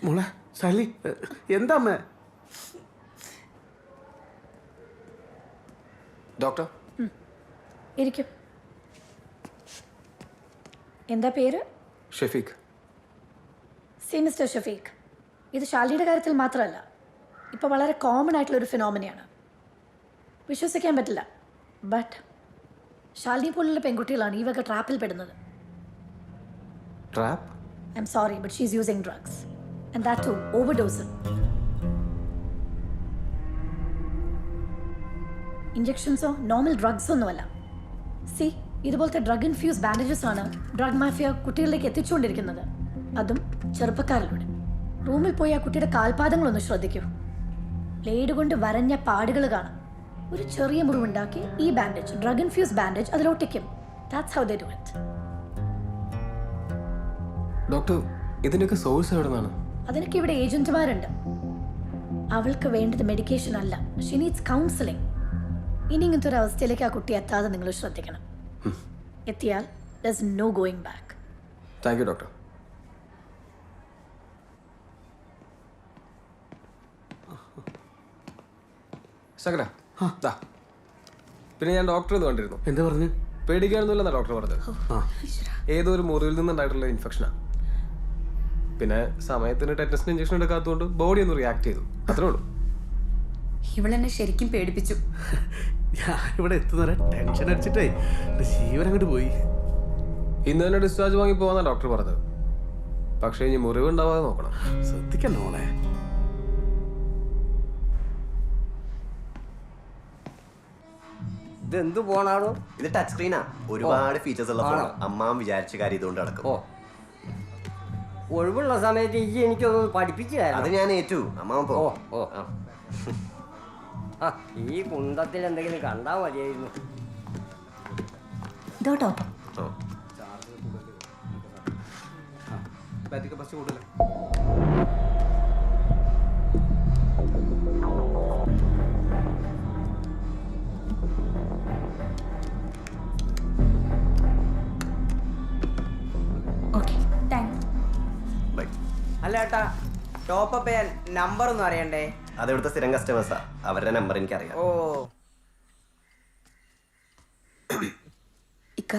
മോളെ ശാലിനി, എന്താ അമ്മേ? ഡോക്ടർ, ഇരിക്കും. എന്താ പേര്? ഷഫീഖ്. സി മിസ്റ്റർ ഷഫീഖ്, ഇത് ശാലിനിയുടെ കാര്യത്തിൽ മാത്രമല്ല, ഇപ്പോൾ വളരെ കോമൺ ആയിട്ടുള്ളൊരു ഫിനോമിനയാണ്. വിശ്വസിക്കാൻ പറ്റില്ല, ബട്ട് ശാലിനി പോലുള്ള പെൺകുട്ടികളാണ് ഈ വക ട്രാപ്പിൽ പെടുന്നത്. Trap? I am sorry, but she is using drugs and that to overdose. ഇഞ്ചെക്ഷൻസോ നോർമൽ ഡ്രഗ്സോ ഒന്നുമല്ല. സി, ഇതുപോലത്തെ ഡ്രഗ് ഇൻഫ്യൂസ് ബാൻഡേജസ് ആണ് ഡ്രഗ് മാഫിയ കുട്ടികളിലേക്ക് എത്തിച്ചുകൊണ്ടിരിക്കുന്നത്, അതും ചെറുപ്പക്കാരിലൂടെ. റൂമിൽ പോയി ആ കുട്ടിയുടെ കാൽപാദങ്ങളൊന്ന് ശ്രദ്ധിക്കൂ. ബ്ലേഡ് കൊണ്ട് വരഞ്ഞ പാടുകൾ കാണാം. ഒരു ചെറിയ മുറിവുണ്ടാക്കി ഈ ബാൻഡേജ്, ഡ്രഗ് ഇൻഫ്യൂസ് ബാൻഡേജ്, അതിലൊട്ടിക്കും. That's how they do it. Doctor, ഇതിനൊക്കെ സോഴ്സ് എവിടെ നിന്നാണ്? അതിനൊക്കെ ഇവിടെ ഏജന്റുമാരുണ്ട്. അവൾക്ക് വേണ്ടത് മെഡിക്കേഷൻ അല്ല, ഷീ നീഡ്സ് കൗൺസിലിംഗ്. ഇനി ഇങ്ങനത്തെ ഒരു അവസ്ഥയിലേക്ക് ആ കുട്ടി എത്താതെ നിങ്ങൾ ശ്രദ്ധിക്കണം. എത്തിയാൽ there's no going back. Thank you doctor. ശകല, ദാ. പിന്നെ ഞാൻ ഡോക്ടറെ ഒന്ന് കണ്ടിരുന്നു. എന്താ പറഞ്ഞു? പേടിക്കാനൊന്നുമില്ലെന്നാ ഡോക്ടർ പറഞ്ഞത്. ഏതോ ഒരു മുറിവിൽ നിന്നുണ്ടായിട്ടുള്ള ഇൻഫെക്ഷനാണ്. പിന്നെ സമയത്തിന് ടെറ്റസിന് ഇഞ്ചക്ഷൻ എടുക്കാത്തതുകൊണ്ട് ബോഡി ഒന്ന് റിയാക്ട് ചെയ്തു, അത്രേ ഉള്ളൂ. ഇവളെന്നെ ശരിക്കും പേടിപ്പിച്ചു. ഞാനിവിടെ എത്തുന്നവരെ ടെൻഷൻ അടിച്ചിട്ടേ ജീവൻ അങ്ങോട്ട് പോയി. ഇന്ന് തന്നെ ഡിസ്ചാർജ് വാങ്ങി പോകാന്നാണ് ഡോക്ടർ പറഞ്ഞത്. പക്ഷേ ഇനി മുറിവ് ഉണ്ടാവാതെ നോക്കണം. ശ്രദ്ധിക്കണ്ട മോളെ. ഇതെന്ത് പോണാണോ? ഇത് ടച്ച് സ്ക്രീനാ, ഒരുപാട് ഫീച്ചേഴ്സ് ഉള്ള ഫോണാണ്. അമ്മാൻ വിചാരിച്ച കാര്യം ഇതുകൊണ്ട് നടക്കും. ഒഴിവുള്ള സമയത്ത് ഈ എനിക്കൊന്ന് പഠിപ്പിച്ചു അത് തരാം. ഞാൻ ഏറ്റു. അമ്മാവൻ പോ. ഈ കുന്തത്തിൽ എന്തെങ്കിലും കണ്ടാ മതിയായിരുന്നു. ഇതോട്ടോ ഓക്കെ, താങ്ക്സ്. ബൈ. അല്ല ഏട്ടാ, ടോപ്പ് ചെയ്യാൻ നമ്പർ ഒന്നും അറിയണ്ടേ? അത് ഇവിടുത്തെ സ്ഥിരം കസ്റ്റമേഴ്സാ, അവരുടെ നമ്പർ എനിക്കറിയാം. ഓ, ഇക്ക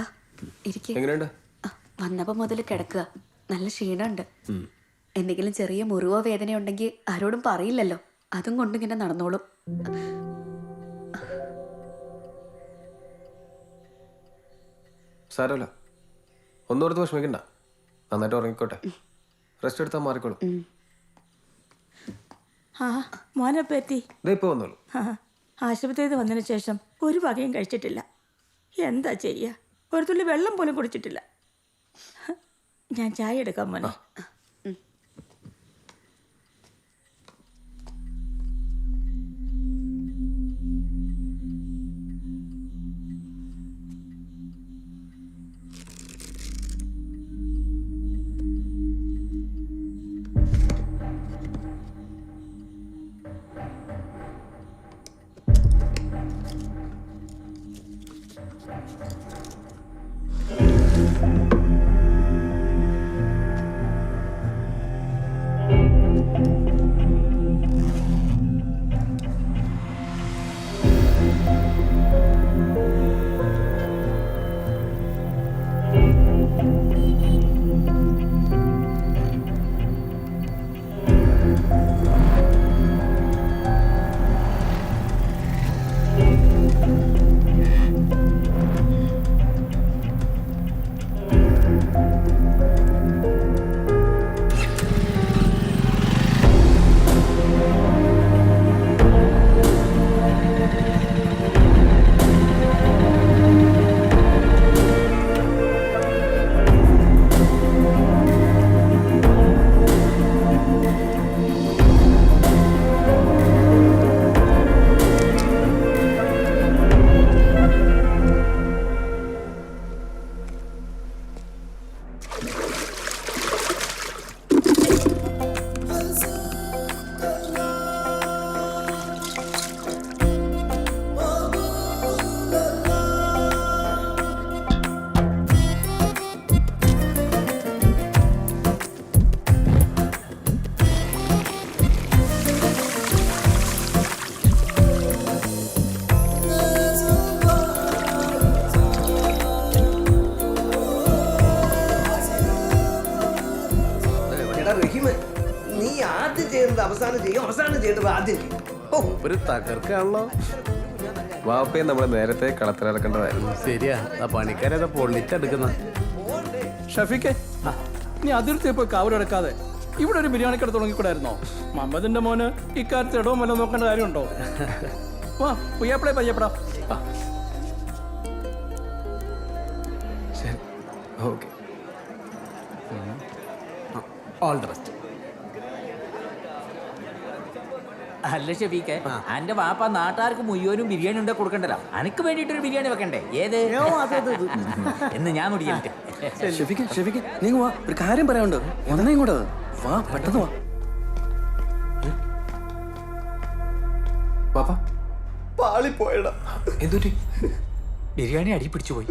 ഇരിക്കെ. എങ്ങനെയുണ്ട്? വന്നപ്പോ മുതൽ കിടക്കുക, നല്ല ക്ഷീണമുണ്ട്. എന്തെങ്കിലും ചെറിയ മുറിവോ വേദനയോ ഉണ്ടെങ്കിൽ ആരോടും പറയില്ലല്ലോ, അതും കൊണ്ട് ഇങ്ങനെ നടന്നോളും. സാരമല്ല, ഒന്നും ഓർത്ത് വിഷമിക്കണ്ട. നന്നായിട്ട് ഉറങ്ങിക്കോട്ടെ. റെസ്റ്റ് എടുത്താൽ മാറിക്കോളും. ആ മോനപ്പം എത്തി. ഇതേ ഇപ്പോൾ വന്നോളൂ. ആശുപത്രിയിൽ നിന്ന് വന്നതിന് ശേഷം ഒരു വകയും കഴിച്ചിട്ടില്ല. എന്താ ചെയ്യുക, ഒരു തുള്ളി വെള്ളം പോലും കുടിച്ചിട്ടില്ല. ഞാൻ ചായ എടുക്കാം മോനെ. നീ ആദ്യം ചെയ്യുന്നത് അവസാനം ചെയ്യും, അവസാനം ചെയ്യേണ്ടത് ആദ്യം ചെയ്യും. ഒരു തകർക്കാണല്ലോ. വാപ്പയെ നമ്മൾ നേരത്തെ കളത്തിലിറക്കേണ്ടതായിരുന്നു. ശരിയാ, ആ പണിക്കാരേതാ പൊള്ളിച്ചെടുക്കുന്ന. ഷഫീഖെ, നീ അതിർത്തി പോയി കാവലെടുക്കാതെ ഇവിടെ ഒരു ബിരിയാണി കട തുടങ്ങിക്കൂടായിരുന്നോ? മമ്മദിന്റെ മോന് ഇക്കാര്യത്തിൽ ഇടവും വല്ല നോക്കേണ്ട കാര്യമുണ്ടോ? വാ പുയ്യാപ്പിളെ പയ്യപ്പെടാ. ശരി, ഓക്കെ. All the best. അല്ല ഷെഫീക്കെ, എന്റെ വാപ്പ നാട്ടുകാർക്ക് മുഴുവനും ബിരിയാണി ഉണ്ടാക്കി കൊടുക്കണ്ടല്ലോ, അനക്ക് വേണ്ടിയിട്ടൊരു ബിരിയാണി വെക്കണ്ടേ? ഏത് എന്ന് ഞാൻ കുടിക്കട്ടെ. ഷെഫിക്ക് ഷെഫിക്ക് നീ വാ, ഒരു കാര്യം പറയാനുണ്ട്. ഉടനെ ഇങ്ങോട്ട് വാ, പെട്ടെന്ന് വാ. വാപ്പ പാളിപ്പോയടാ. എന്തുറ്റി? ബിരിയാണി അടി പിടിച്ചു പോയി.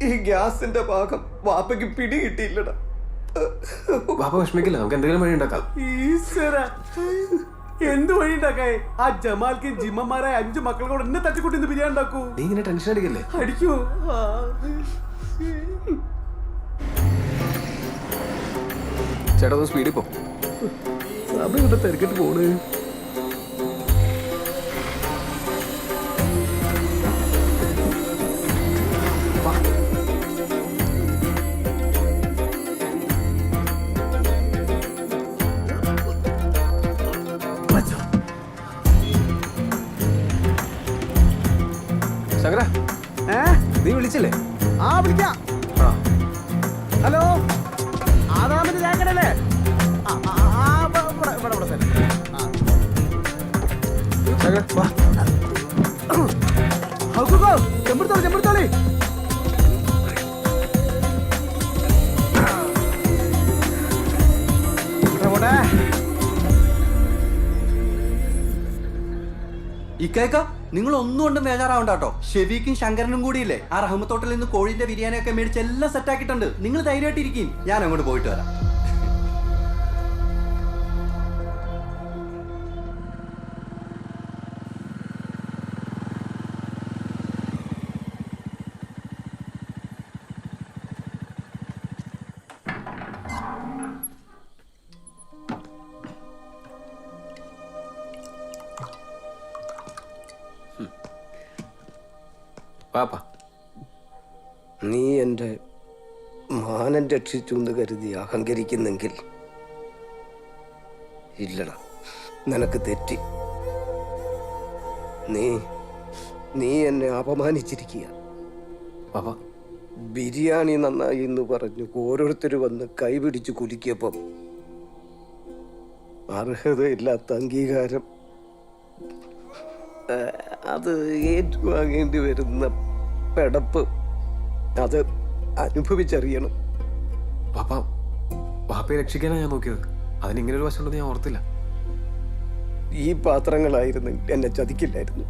ഈ ഗ്യാസിന്റെ ഭാഗം വാപ്പയ്ക്ക് പിടി കിട്ടിയില്ലടാ. വാപ്പ വിഷമിക്കില്ല, നമുക്ക് എന്തെങ്കിലും വഴി ഉണ്ടാക്കാം. ഈശ്വരാ, എന്ത് വഴി ഉണ്ടാക്കായി? ആ ജമാൽക്ക് ജിമ്മന്മാരായ 5 മക്കളെ കൂടെ എന്നെ തട്ടിക്കൂട്ടി ബിരിയാണി ഉണ്ടാക്കൂ. നീ ഇങ്ങനെ ടെൻഷൻ അടിക്കല്ലേ? അടിക്കൂ. ചേട്ടാ ഒന്ന് സ്പീഡിൽ പോ. സഭ ഇവിടെ തിരക്കിട്ട് പോണ്. ശങ്കര, നീ വിളിച്ചില്ലേ? ആ വിളിക്കാം. ഹലോ, ആദാമിന്റെ ചാക്കടല്ലേ? ശങ്കര, വാ. ചെമ്പെടുത്തോളി ചെമ്പെടുത്തോളി. ഇക്കേക്ക നിങ്ങൾ ഒന്നും കൊണ്ടും ബേജാറാവണ്ട കേട്ടോ. ഷെഫീക്കും ശങ്കരനും കൂടിയില്ലേ ആ റഹ്മത്തോട്ടിൽ നിന്ന് കോഴിന്റെ ബിരിയാണിയൊക്കെ മേടിച്ച് എല്ലാം സെറ്റ് ആക്കിയിട്ടുണ്ട്. നിങ്ങൾ ധൈര്യമായിട്ടിരിക്കും, ഞാൻ അങ്ങോട്ട് പോയിട്ട് വരാം. പാപ്പ, നീ എൻ്റെ മാനം രക്ഷിച്ചു എന്ന് കരുതി അഹങ്കരിക്കുന്നെങ്കിൽ ഇല്ലടാ, നിനക്ക് തെറ്റി. നീ എന്നെ അപമാനിച്ചിരിക്കുക. പാപ്പ, ബിരിയാണി നന്നായി എന്ന് പറഞ്ഞു ഓരോരുത്തർ വന്ന് കൈപിടിച്ച് കുലുക്കിയപ്പം അർഹതയില്ലാത്ത അംഗീകാരം അത് ഏറ്റുവാങ്ങേണ്ടി വരുന്ന പെടപ്പ് അത് അനുഭവിച്ചറിയണം. പാപ്പ, പാപ്പയെ രക്ഷിക്കാനാണ് ഞാൻ നോക്കിയത്. അതിനിങ്ങനെ ഒരു വശമുണ്ടെന്ന് ഞാൻ ഓർത്തില്ല. ഈ പാത്രങ്ങളായിരുന്നു എന്നെ ചതിക്കില്ലായിരുന്നു.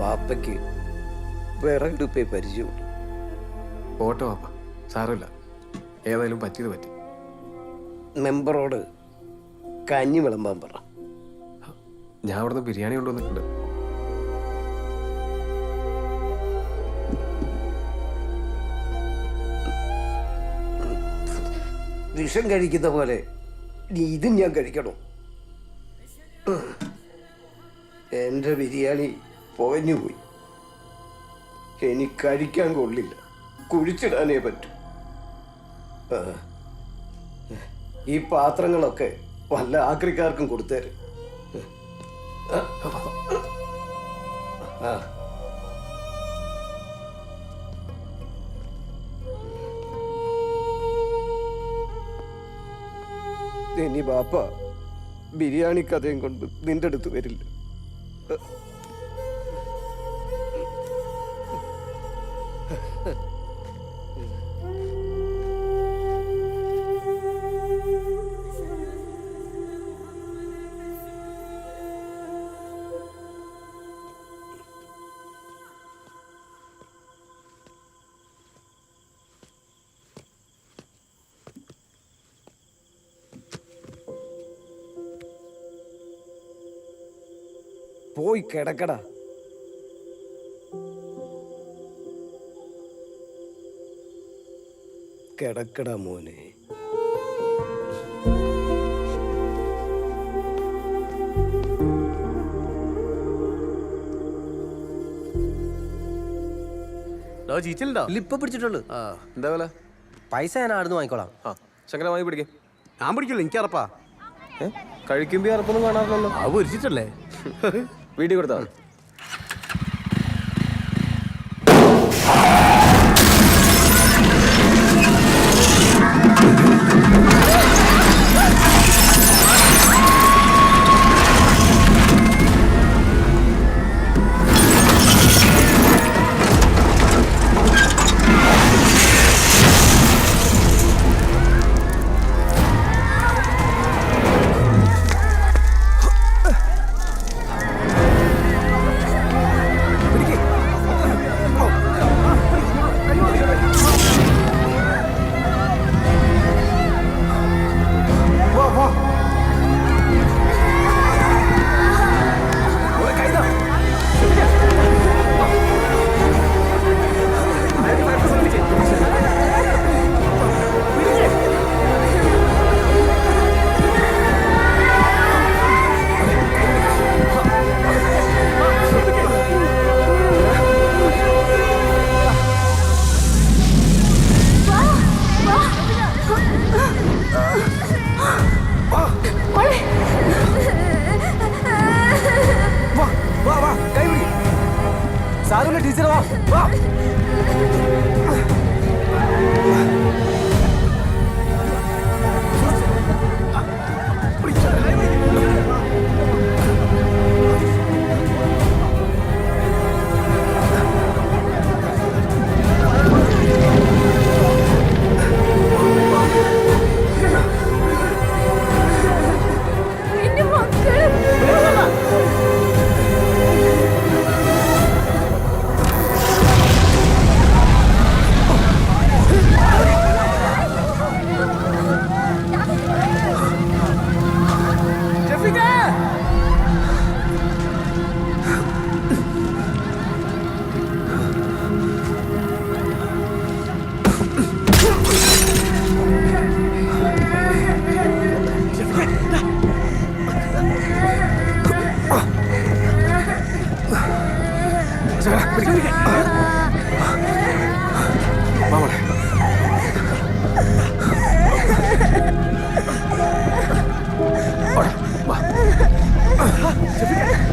വാപ്പയ്ക്ക് വിറകെടുപ്പേ പരിചയമുള്ളൂ. പോട്ടെ പാപ്പ, സാരമില്ല. ഏതായാലും പറ്റിയത് പറ്റി. മെമ്പറോട് കഞ്ഞി വിളമ്പാൻ പറ. ഞാൻ അവിടുന്ന് ബിരിയാണി കൊണ്ടുവന്നിട്ടുണ്ട്. വിഷം കഴിക്കുന്ന പോലെ ഇതും ഞാൻ കഴിക്കണോ? എൻ്റെ ബിരിയാണി പുകഞ്ഞുപോയി. എനിക്ക് കഴിക്കാൻ കൊള്ളില്ല, കുഴിച്ചിടാനേ പറ്റൂ. ഈ പാത്രങ്ങളൊക്കെ വല്ല ആക്രിക്കാർക്കും കൊടുത്തേര്. ഇനി ബാപ്പ ബിരിയാണി കഥയും കൊണ്ട് നിന്റെ അടുത്ത് വരില്ല. പോയി കിടക്കടാ. കിടക്കടാ മോനെ. ചീച്ചിലുണ്ടോ? ഇപ്പൊ പിടിച്ചിട്ടുള്ളൂ. എന്താ പോലെ? പൈസ ഞാൻ ആടുന്ന് വാങ്ങിക്കോളാം. ശങ്കരമായി പിടിക്കേ. ഞാൻ പിടിക്കില്ല, എനിക്കറപ്പാ. കഴിക്കുമ്പോ അറപ്പൊന്നും കാണാറില്ലല്ലോ. അത് പൊരിച്ചിട്ടല്ലേ? വീട്ടിൽ കൊടുത്താൽ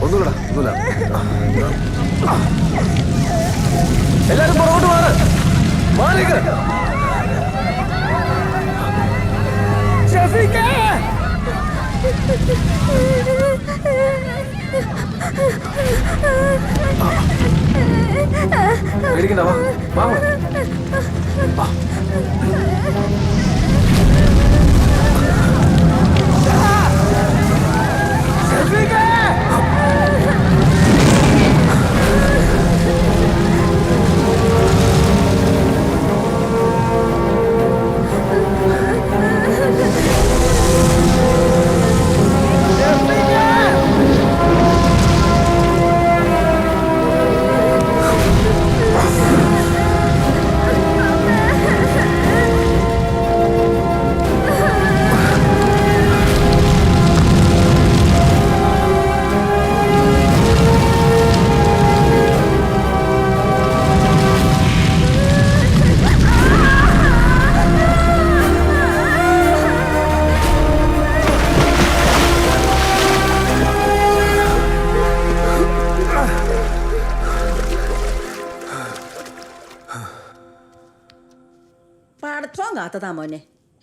ഒന്നുകൂടാ ഒന്നുമില്ല. എല്ലാരും പുറകോട്ട് മാറ്. മാറിക്ക്. പേടിക്കണ്ട, വാ വാ മോളെ. വാ. പടച്ചോൻ കാത്തതാ മോനെ,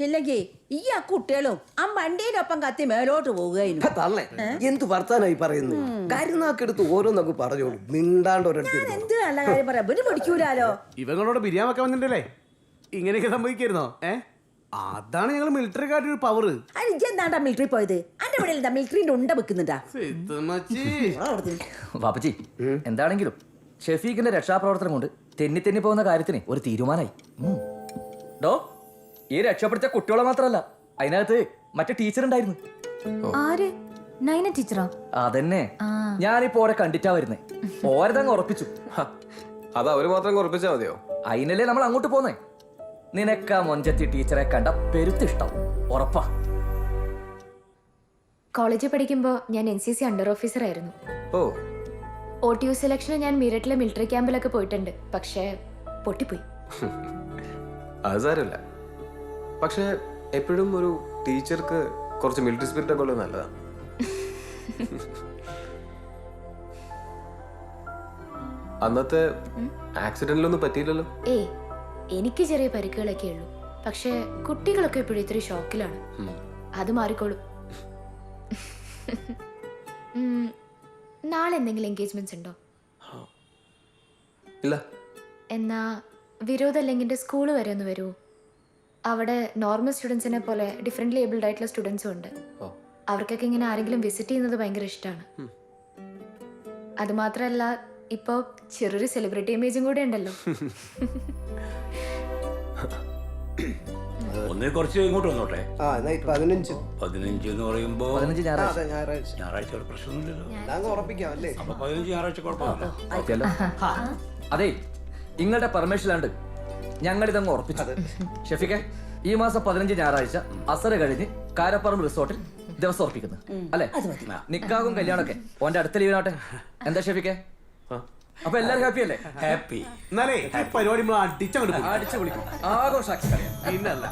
ഇല്ലെങ്കിൽ ഈ ആ കുട്ടികളും ആ വണ്ടീനൊപ്പം കത്തി മേലോട്ട് പോവുകയായിരുന്നു. തള്ളേ എന്ത് വർത്താനായി പറയുന്നു? കരുനാക്കെടുത്ത് ഓരോന്നൊക്കെ പറഞ്ഞോളൂ, മിണ്ടാണ്ട് ഒരിടത്ത് എന്ത് നല്ല കാര്യം പറയാം, പിന്നെ പഠിക്കൂലാലോ. ഇവങ്ങളോട് ബിരിയാണി വെക്കാൻ വന്നിട്ടല്ലേ ഇങ്ങനെയൊക്കെ സംഭവിക്കായിരുന്നോ? അതാണ് ഞങ്ങൾ മിലിറ്ററിക്കാരുടെ ഒരു പവർ. എന്താണ്ടാ മിലിറ്ററി പോയത്? അന്റെ ഇവിടെ എന്താ മിലിറ്ററിന്റെ ഉണ്ട വെക്കുന്നുണ്ടാ? വാപ്പച്ചി, എന്താണെങ്കിലും ഷെഫീഖിന്റെ രക്ഷാപ്രവർത്തനം കൊണ്ട് തെന്നി തെന്നി പോകുന്ന കാര്യത്തിന് ഒരു തീരുമാനമായി. ഡോ, ഈ രക്ഷപ്പെടുത്തിയ കുട്ടികളെ മാത്രമല്ല, അതിനകത്ത് മറ്റേ ടീച്ചർ ഉണ്ടായിരുന്നു. ആര്? നൈന ടീച്ചറോ? അതന്നെ, ഞാനിപ്പോ ഓരെ കണ്ടിട്ടാ വരുന്നേ. ഓരതങ്ങ് ഉറപ്പിച്ചു. അത് അവര് മാത്രം ഉറപ്പിച്ചാ മതിയോ? അതിനല്ലേ നമ്മൾ അങ്ങോട്ട് പോന്നേ. നിനക്കാ മൊഞ്ചത്തി ടീച്ചറെ കണ്ട പെരുത്തിഷ്ടം ഉറപ്പാ. കോളേജിൽ പഠിക്കുമ്പോൾ ഞാൻ NCC അണ്ടർ ഓഫീസർ ആയിരുന്നു. ഓ, OTU സെലക്ഷന് ഞാൻ മീററ്റിലെ മിലിറ്ററി ക്യാമ്പിലൊക്കെ പോയിട്ടുണ്ട്. പക്ഷേ പൊട്ടിപ്പോയി. അത് സാരമില്ല. പക്ഷെ എപ്പോഴും ഒരു ടീച്ചർക്ക് കുറച്ച് മിലിറ്ററി സ്പിരിറ്റ് ഒക്കെ ഉള്ളത് നല്ലതാണ്. അന്നത്തെ ആക്സിഡന്റിലൊന്നും പറ്റിയില്ലല്ലോ? ഏയ്, എനിക്ക് ചെറിയ പരിക്കുകളൊക്കെ ഉള്ളൂ. പക്ഷേ കുട്ടികളൊക്കെ ഇപ്പോഴും ഇത്തിരി ഷോക്കിലാണ്. അത് മാറിക്കോളും. നാളെ എന്തെങ്കിലും എൻഗേജ്മെന്റ്സ് ഉണ്ടോ? ഇല്ല. എന്നാ വിരോധ അല്ലെങ്കിൽ സ്കൂൾ വരെ ഒന്ന് വരുമോ? അവിടെ നോർമൽ സ്റ്റുഡൻസിനെ പോലെ ഡിഫറെൻ്റ്ലി ഏബിൾഡ് ആയിട്ടുള്ള സ്റ്റുഡൻസും ഉണ്ട്. അവർക്കൊക്കെ ഇങ്ങനെ ആരെങ്കിലും വിസിറ്റ് ചെയ്യുന്നത് ഭയങ്കര ഇഷ്ടമാണ്. അതുമാത്രമല്ല, ഇപ്പോൾ ചെറിയൊരു സെലിബ്രിറ്റി ഇമേജും കൂടെ ഉണ്ടല്ലോ. ഒന്നേ കുറച്ച് ഇങ്ങോട്ട് വന്നോട്ടെ. 15 എന്ന് പറയുമ്പോ 15 ഞായറാഴ്ച പ്രശ്നമൊന്നുമില്ലല്ലോ. ഉറപ്പിക്കാം അല്ലേ? അപ്പൊ 15 ഞായറാഴ്ച കുഴപ്പമില്ല. അതെ, നിങ്ങളുടെ പെർമിഷനിലാണ്ട് ഞങ്ങൾ ഇതങ്ങ് ഉറപ്പിച്ചു. ഷെഫിക്കെ, ഈ മാസം 15 ഞായറാഴ്ച അസറ് കഴിഞ്ഞ് കാരപ്പറമ്പ് റിസോർട്ടിൽ ദിവസം ഉറപ്പിക്കുന്നു അല്ലേ? നിക്കാകും കല്യാണമൊക്കെ ഓന്റെ അടുത്ത ലീവിനാട്ടെ. എന്താ ഷെഫിക്കെ? അപ്പൊ എല്ലാരും ഹാപ്പി അല്ലേ? ഹാപ്പി. എന്നാലേ പരിപാടി അടിച്ചു വിളിക്കും, ആഘോഷാക്കി കളയാം. പിന്നല്ല.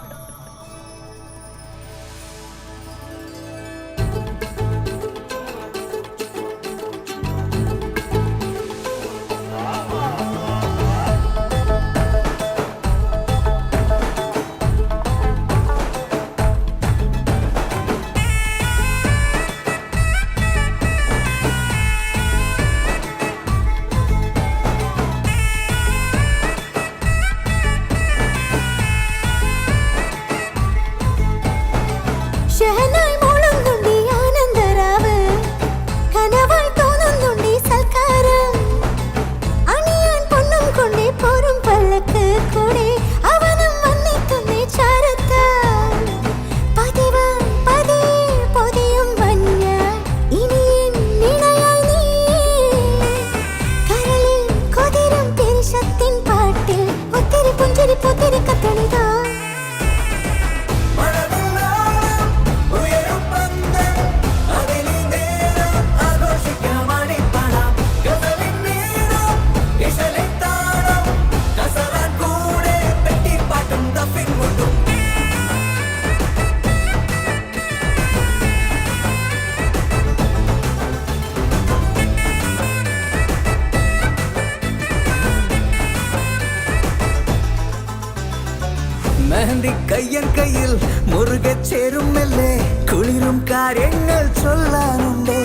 മെഹന്തി കയ്യൻ കയ്യിൽ മുറുകെ ചേരുമല്ലേ കുളിരും കാര്യങ്ങൾ ചൊല്ലാനുണ്ടേ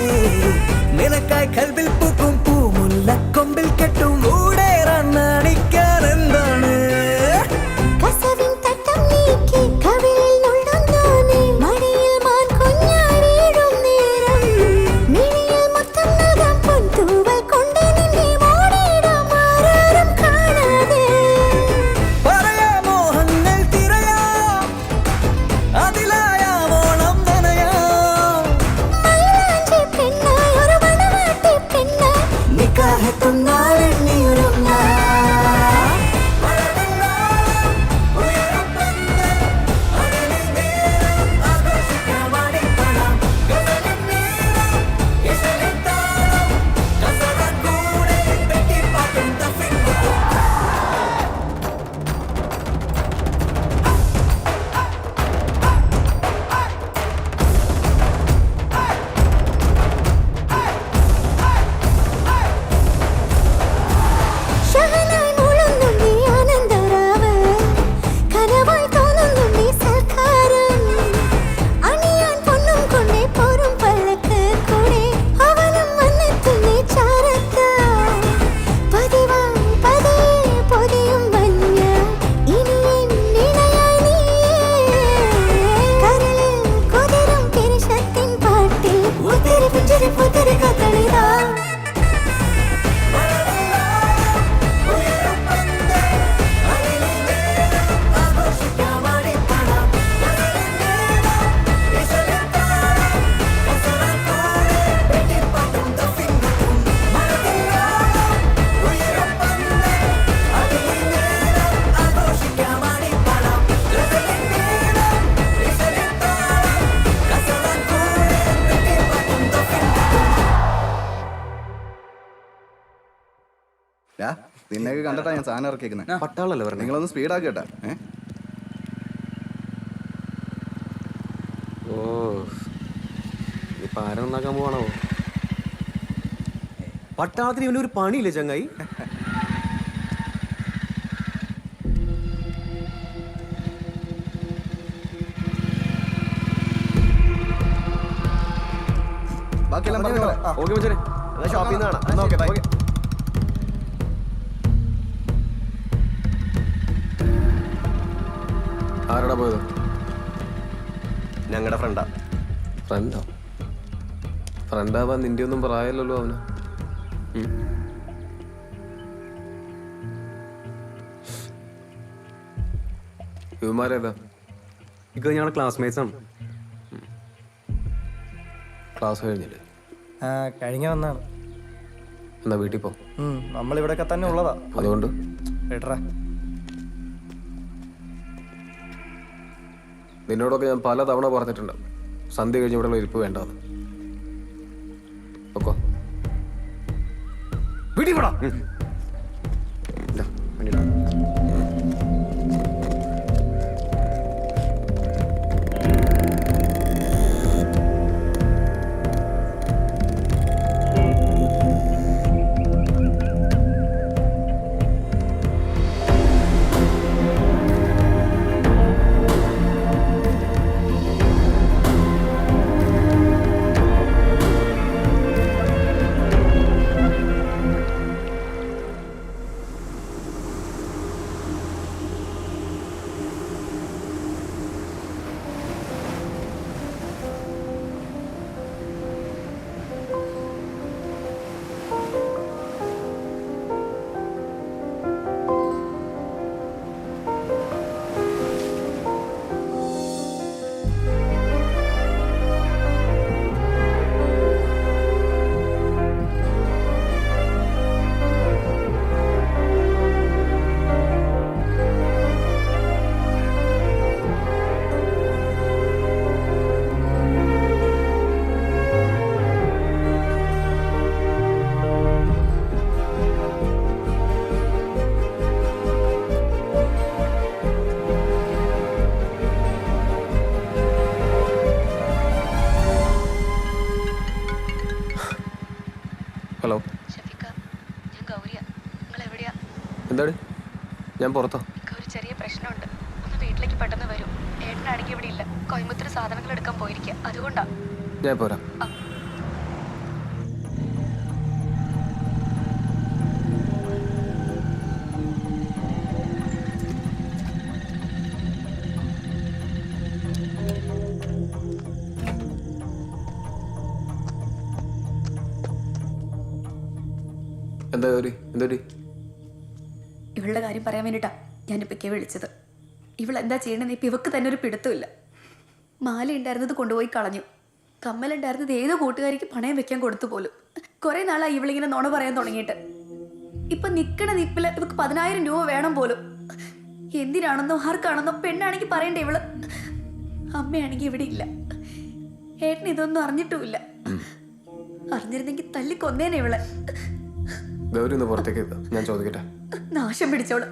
നിനക്കായി കൽവിൽ പൂക്കും പൂമുല്ലക്കൊമ്പിൽ കെട്ടും ഊടേറാൻ അണിക്കാൻ എന്താണ് നിന്നെയൊക്കെ കണ്ടിട്ടാ ഞാൻ സാധനം ഇറക്കിയേക്കുന്നത്. പട്ടാളല്ലേ പറഞ്ഞു, നിങ്ങളൊന്ന് സ്പീഡാക്കി കേട്ടാ. ഓ ഇപ്പൊ ആരെ നന്നാക്കാൻ പോവാണോ? പട്ടാളത്തിന് ഇവനൊരു പണിയില്ലേ ചങ്ങായി? ബാക്കിയെല്ലാം പറഞ്ഞോ. ഓക്കെ മച്ചാനെ, ഷോപ്പിൽ നിന്ന് കാണാം. Okay bye. ആരടാ പോയത്? ഞങ്ങളുടെ ഫ്രണ്ടാ. ഫ്രണ്ടോ? ഫ്രണ്ടാവാൻ നിന്റെ ഒന്നും പ്രായമല്ലല്ലോ അവന്. ഇവന്മാരേതാ? ഇക്ക ഞങ്ങളുടെ ക്ലാസ്മേറ്റ്സ് ആണ്. ക്ലാസ് കഴിഞ്ഞില്ലേ? കഴിഞ്ഞ വന്നാണ്. എന്നാ വീട്ടിൽ പോ. നമ്മളിവിടെയൊക്കെ തന്നെ ഉള്ളതാ. അതുകൊണ്ട് കേട്ടറാ, നിന്നോടൊക്കെ ഞാൻ പല തവണ പറഞ്ഞിട്ടുണ്ട് സന്ധ്യ കഴിഞ്ഞ് ഇവിടെയുള്ള ഇരിപ്പ് വേണ്ടാന്ന്. ഒക്കോ വീട്ടിൽ പോടാ. ഹലോ, എന്താണ്? ഞാൻ പുറത്തോ? ഒരു ചെറിയ പ്രശ്നമുണ്ട്, ഒന്ന് വീട്ടിലേക്ക് കോയമ്പത്തൂർ സാധനങ്ങൾ എടുക്കാൻ പോയിരിക്കുക, അതുകൊണ്ടാ. ഞാൻ പോരാ. എന്താ ഗൗരി, എന്താ? ഇവളുടെ കാര്യം പറയാൻ വേണ്ടിട്ടാ ഞാനിപ്പൊക്കെ വിളിച്ചത്. ഇവളെന്താ ചെയ്യണമെന്ന് ഇപ്പം ഇവക്ക് തന്നെ ഒരു പിടുത്തമില്ല. മാല ഉണ്ടായിരുന്നത് കൊണ്ടുപോയി കളഞ്ഞു. കമ്മലുണ്ടായിരുന്നത് ഏതോ കൂട്ടുകാരിക്ക് പണയം വെക്കാൻ കൊടുത്തു പോലും. കുറേ നാളായി ഇവളിങ്ങനെ നുണ പറയാൻ തുടങ്ങിയിട്ട്. ഇപ്പം നിൽക്കണ നിപ്പില് ഇവക്ക് 10,000 രൂപ വേണം പോലും. എന്തിനാണെന്നോ ആർക്കാണെന്നോ പെണ്ണാണെങ്കിൽ പറയണ്ടേ ഇവള്. അമ്മയാണെങ്കിൽ ഇവിടെ ഇല്ല. ഏട്ടൻ ഇതൊന്നും അറിഞ്ഞിട്ടുമില്ല. അറിഞ്ഞിരുന്നെങ്കിൽ തല്ലിക്കൊന്നേനെ ഇവളെ. ഗൗരി ഒന്ന് പുറത്തേക്ക് ഞാൻ ചോദിക്കട്ടെ. നാശം പിടിച്ചോളൂ.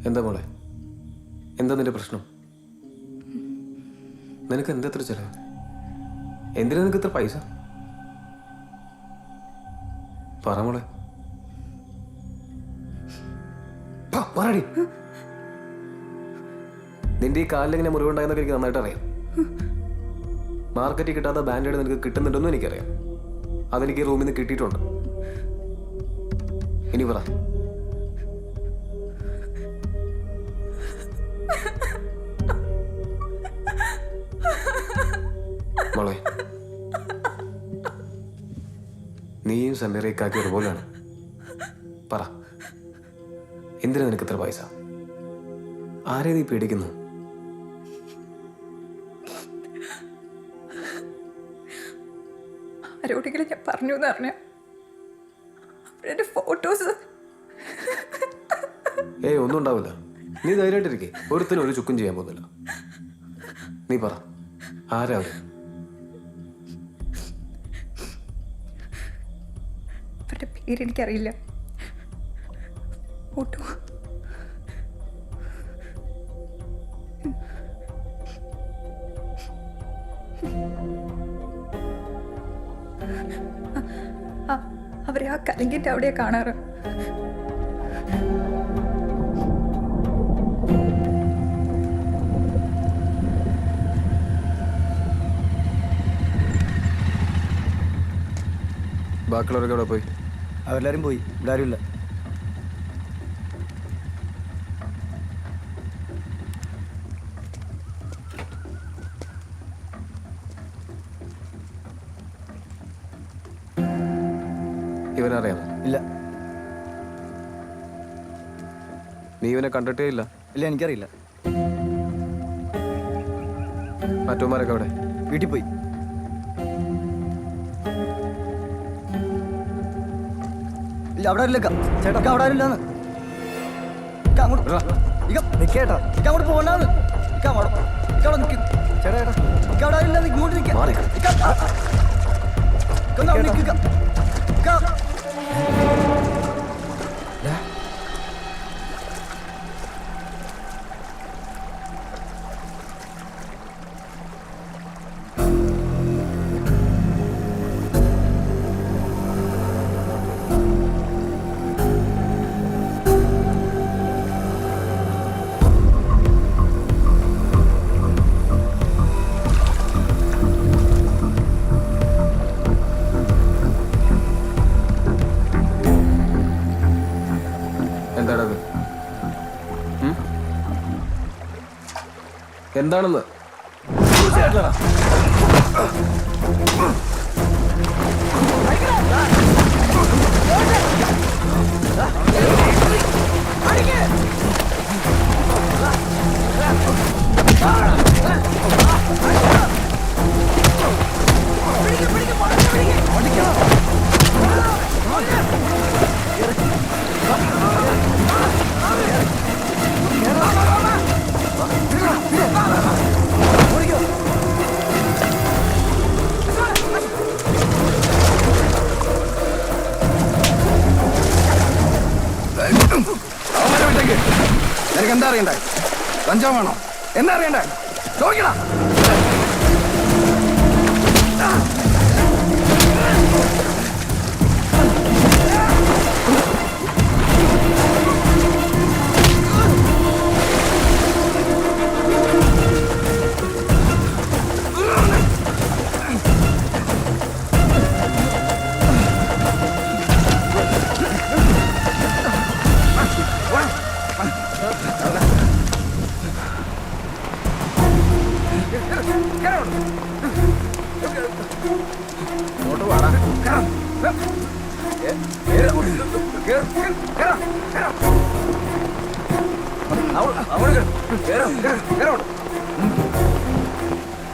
എന്താ മോളെ, എന്താ നിന്റെ പ്രശ്നം? നിനക്ക് എന്താ ഇത്ര ചെലവ്? എന്തിനാ നിനക്ക് ഇത്ര പൈസ? പറ മോളെ, പറയടി. നിന്റെ ഈ കാലിലെങ്ങനെ മുറിവുണ്ടായെന്നൊക്കെ എനിക്ക് നന്നായിട്ട് അറിയാം. മാർക്കറ്റിൽ കിട്ടാത്ത ബാൻഡേഡ് നിനക്ക് കിട്ടുന്നുണ്ടെന്നും എനിക്കറിയാം. അതെനിക്ക് ഈ റൂമിൽ നിന്ന് കിട്ടിയിട്ടുണ്ട്. ഇനി പറ. മോളെ, നീയും സമീറയ്ക്കാക്കി ഒരുപോലെയാണ്. പറ, എന്തിനാ നിനക്ക് ഇത്ര പൈസ? ആരെ നീ പേടിക്കുന്നു? ആരോടെങ്കിലും ഞാൻ പറഞ്ഞു എന്ന് പറഞ്ഞ അവരുടെ ഫോട്ടോസ്. ഏയ്, ഒന്നും ഉണ്ടാവില്ല. നീ ധൈര്യമായിട്ടിരിക്കേ. ഒരുത്തിനും ഒരു ചുക്കും ചെയ്യാൻ പോകുന്നില്ല. നീ പറ, ആരാ അവര്? അവരുടെ പേരെനിക്കറിയില്ല. ഫോട്ടോ അവരെ ആ കലിങ്കിന്റെ അവിടെയാ കാണാറ്. ബാക്കിയുള്ളവരൊക്കെ അവിടെ പോയി. അവരെല്ലാരും പോയി. ഇവിടെ ആരുമില്ല. ഇവനറിയാമോ? ഇല്ല. നീ ഇവനെ കണ്ടിട്ടേ ഇല്ല? ഇല്ല, എനിക്കറിയില്ല. മറ്റവന്മാരൊക്കെ അവിടെ വീട്ടിൽ പോയി. ഇല്ല, അവിടെ ആരില്ല ചേട്ടാ. അവിടെ ആരില്ലാന്ന്. നിക്കേട്ടാ, അങ്ങോട്ട് പോകണ്ടാന്ന്. അവിടെ നിൽക്കും ചേട്ടാ. ചേട്ടാ, അവിടെ ആരില്ല. ഇങ്ങോട്ട് നിൽക്കാം. എന്താണത്? എന്താണെന്ന് നിനക്ക് എന്താ അറിയണ്ടേ? കഞ്ചാവാണോ? എന്താ അറിയണ്ടേ? ചോദിക്കടാ.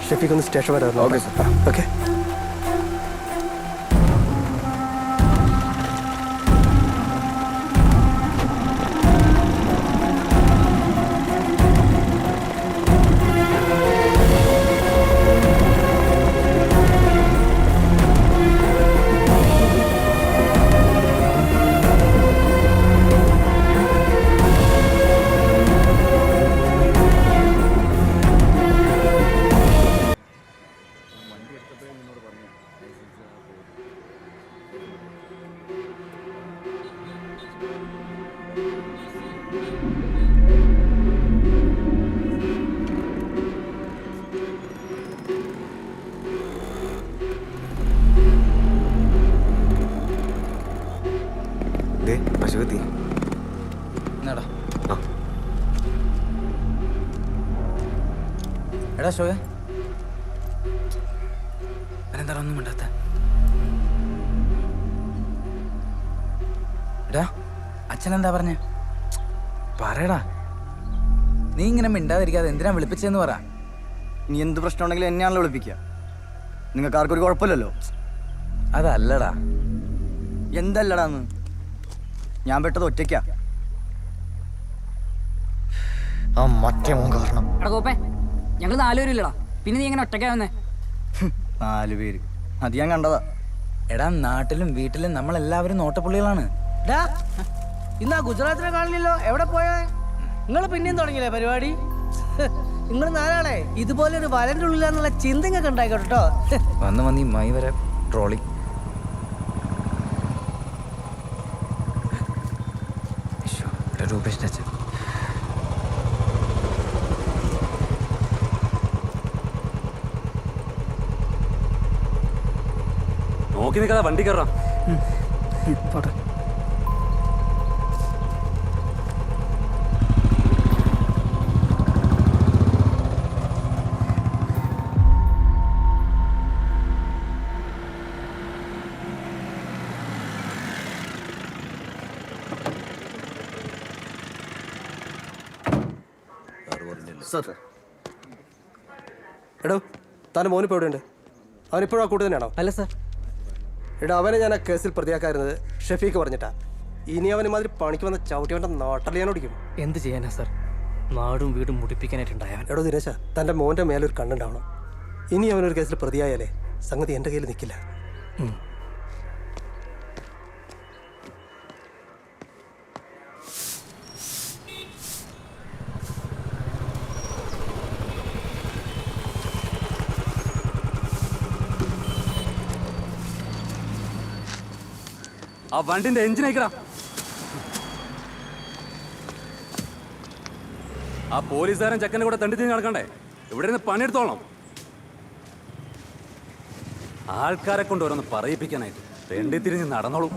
ഷെഫീഖ് ഒന്ന് സ്റ്റേഷൻ വരെ ഓക്കെ സാർ ഓക്കെ. പശുപതി എടാ ഷോയെ എന്താ ഒന്നും മിണ്ടാത്ത? എടാ അച്ഛൻ എന്താ പറഞ്ഞേ? പറയടാ. നീ ഇങ്ങനെ മിണ്ടാതിരിക്കാതെ എന്തിനാ വിളിപ്പിച്ചെന്ന് പറ. നീ എന്ത് പ്രശ്നം ഉണ്ടെങ്കിലും എന്നെയാണല്ലോ വിളിപ്പിക്കുക. നിങ്ങൾക്ക് ആർക്കൊരു കുഴപ്പമില്ലല്ലോ. അതല്ലടാ. എന്തല്ലടാന്ന്? ഞാൻ പെട്ടത് ഒറ്റയ്ക്കാ. ആ മറ്റേ മോൻ കാരണം. എടാ കോപ്പേ, ഞങ്ങൾ 4 പേരില്ലടാ. പിന്നെ നീ എങ്ങനെ ഒറ്റയ്ക്കാവുന്നേ? 4 പേര് അത് ഞാൻ കണ്ടതാ. എടാ നാട്ടിലും വീട്ടിലും നമ്മളെല്ലാവരും നോട്ടപ്പുള്ളികളാണ്. ഇന്നാ ഗുജറാത്തിനെ കാണില്ലല്ലോ, എവിടെ പോയാ? നിങ്ങൾ പിന്നെയും തുടങ്ങിയില്ലേ പരിപാടി? നിങ്ങൾ 4 ഇതുപോലെ ഒരു വലന്റെ ഉള്ളിലാന്നുള്ള ചിന്ത ഇങ്ങൊക്കെ ഉണ്ടായിക്കോട്ടോ. വന്ന് ഈ മൈ വരെ ട്രോളി. രൂപേഷിന്റെ അച്ഛൻ നോക്കി നിൽക്കാതെ വണ്ടി കയറാം. എടോ താൻ മോനിപ്പോൾ എവിടെയുണ്ട്? അവനിപ്പോഴും ആ കൂട്ട് തന്നെയാണോ? അല്ല സാർ. എടാ അവനെ ഞാൻ ആ കേസിൽ പ്രതിയാക്കായിരുന്നത് ഷെഫീഖ് പറഞ്ഞിട്ടാ. ഇനി അവന് മാതിരി പണിക്ക് വന്ന ചവിട്ടിവന്റെ നാട്ടിൽ ഞാൻ ഓടിക്കും. എന്ത് ചെയ്യാനാ സാർ? നാടും വീടും മുടിപ്പിക്കാനായിട്ടുണ്ടായവൻ. എടോ ദിനേശ, തൻ്റെ മോൻ്റെ മേലൊരു കണ്ണുണ്ടാവണം. ഇനി അവനൊരു കേസിൽ പ്രതിയായാലേ സംഗതി എൻ്റെ കയ്യിൽ നിൽക്കില്ല. ആ വണ്ടിന്റെ എഞ്ചിൻ അയക്കടാ. ആ പോലീസുകാരൻ ചെക്കൻ്റെ കൂടെ തണ്ടി തിരിഞ്ഞ് നടക്കണ്ടേ? ഇവിടെ നിന്ന് പണിയെടുത്തോളണം. ആൾക്കാരെ കൊണ്ട് ഓരോന്ന് പറയിപ്പിക്കാനായിട്ട് തെണ്ടി തിരിഞ്ഞ് നടന്നോളൂ.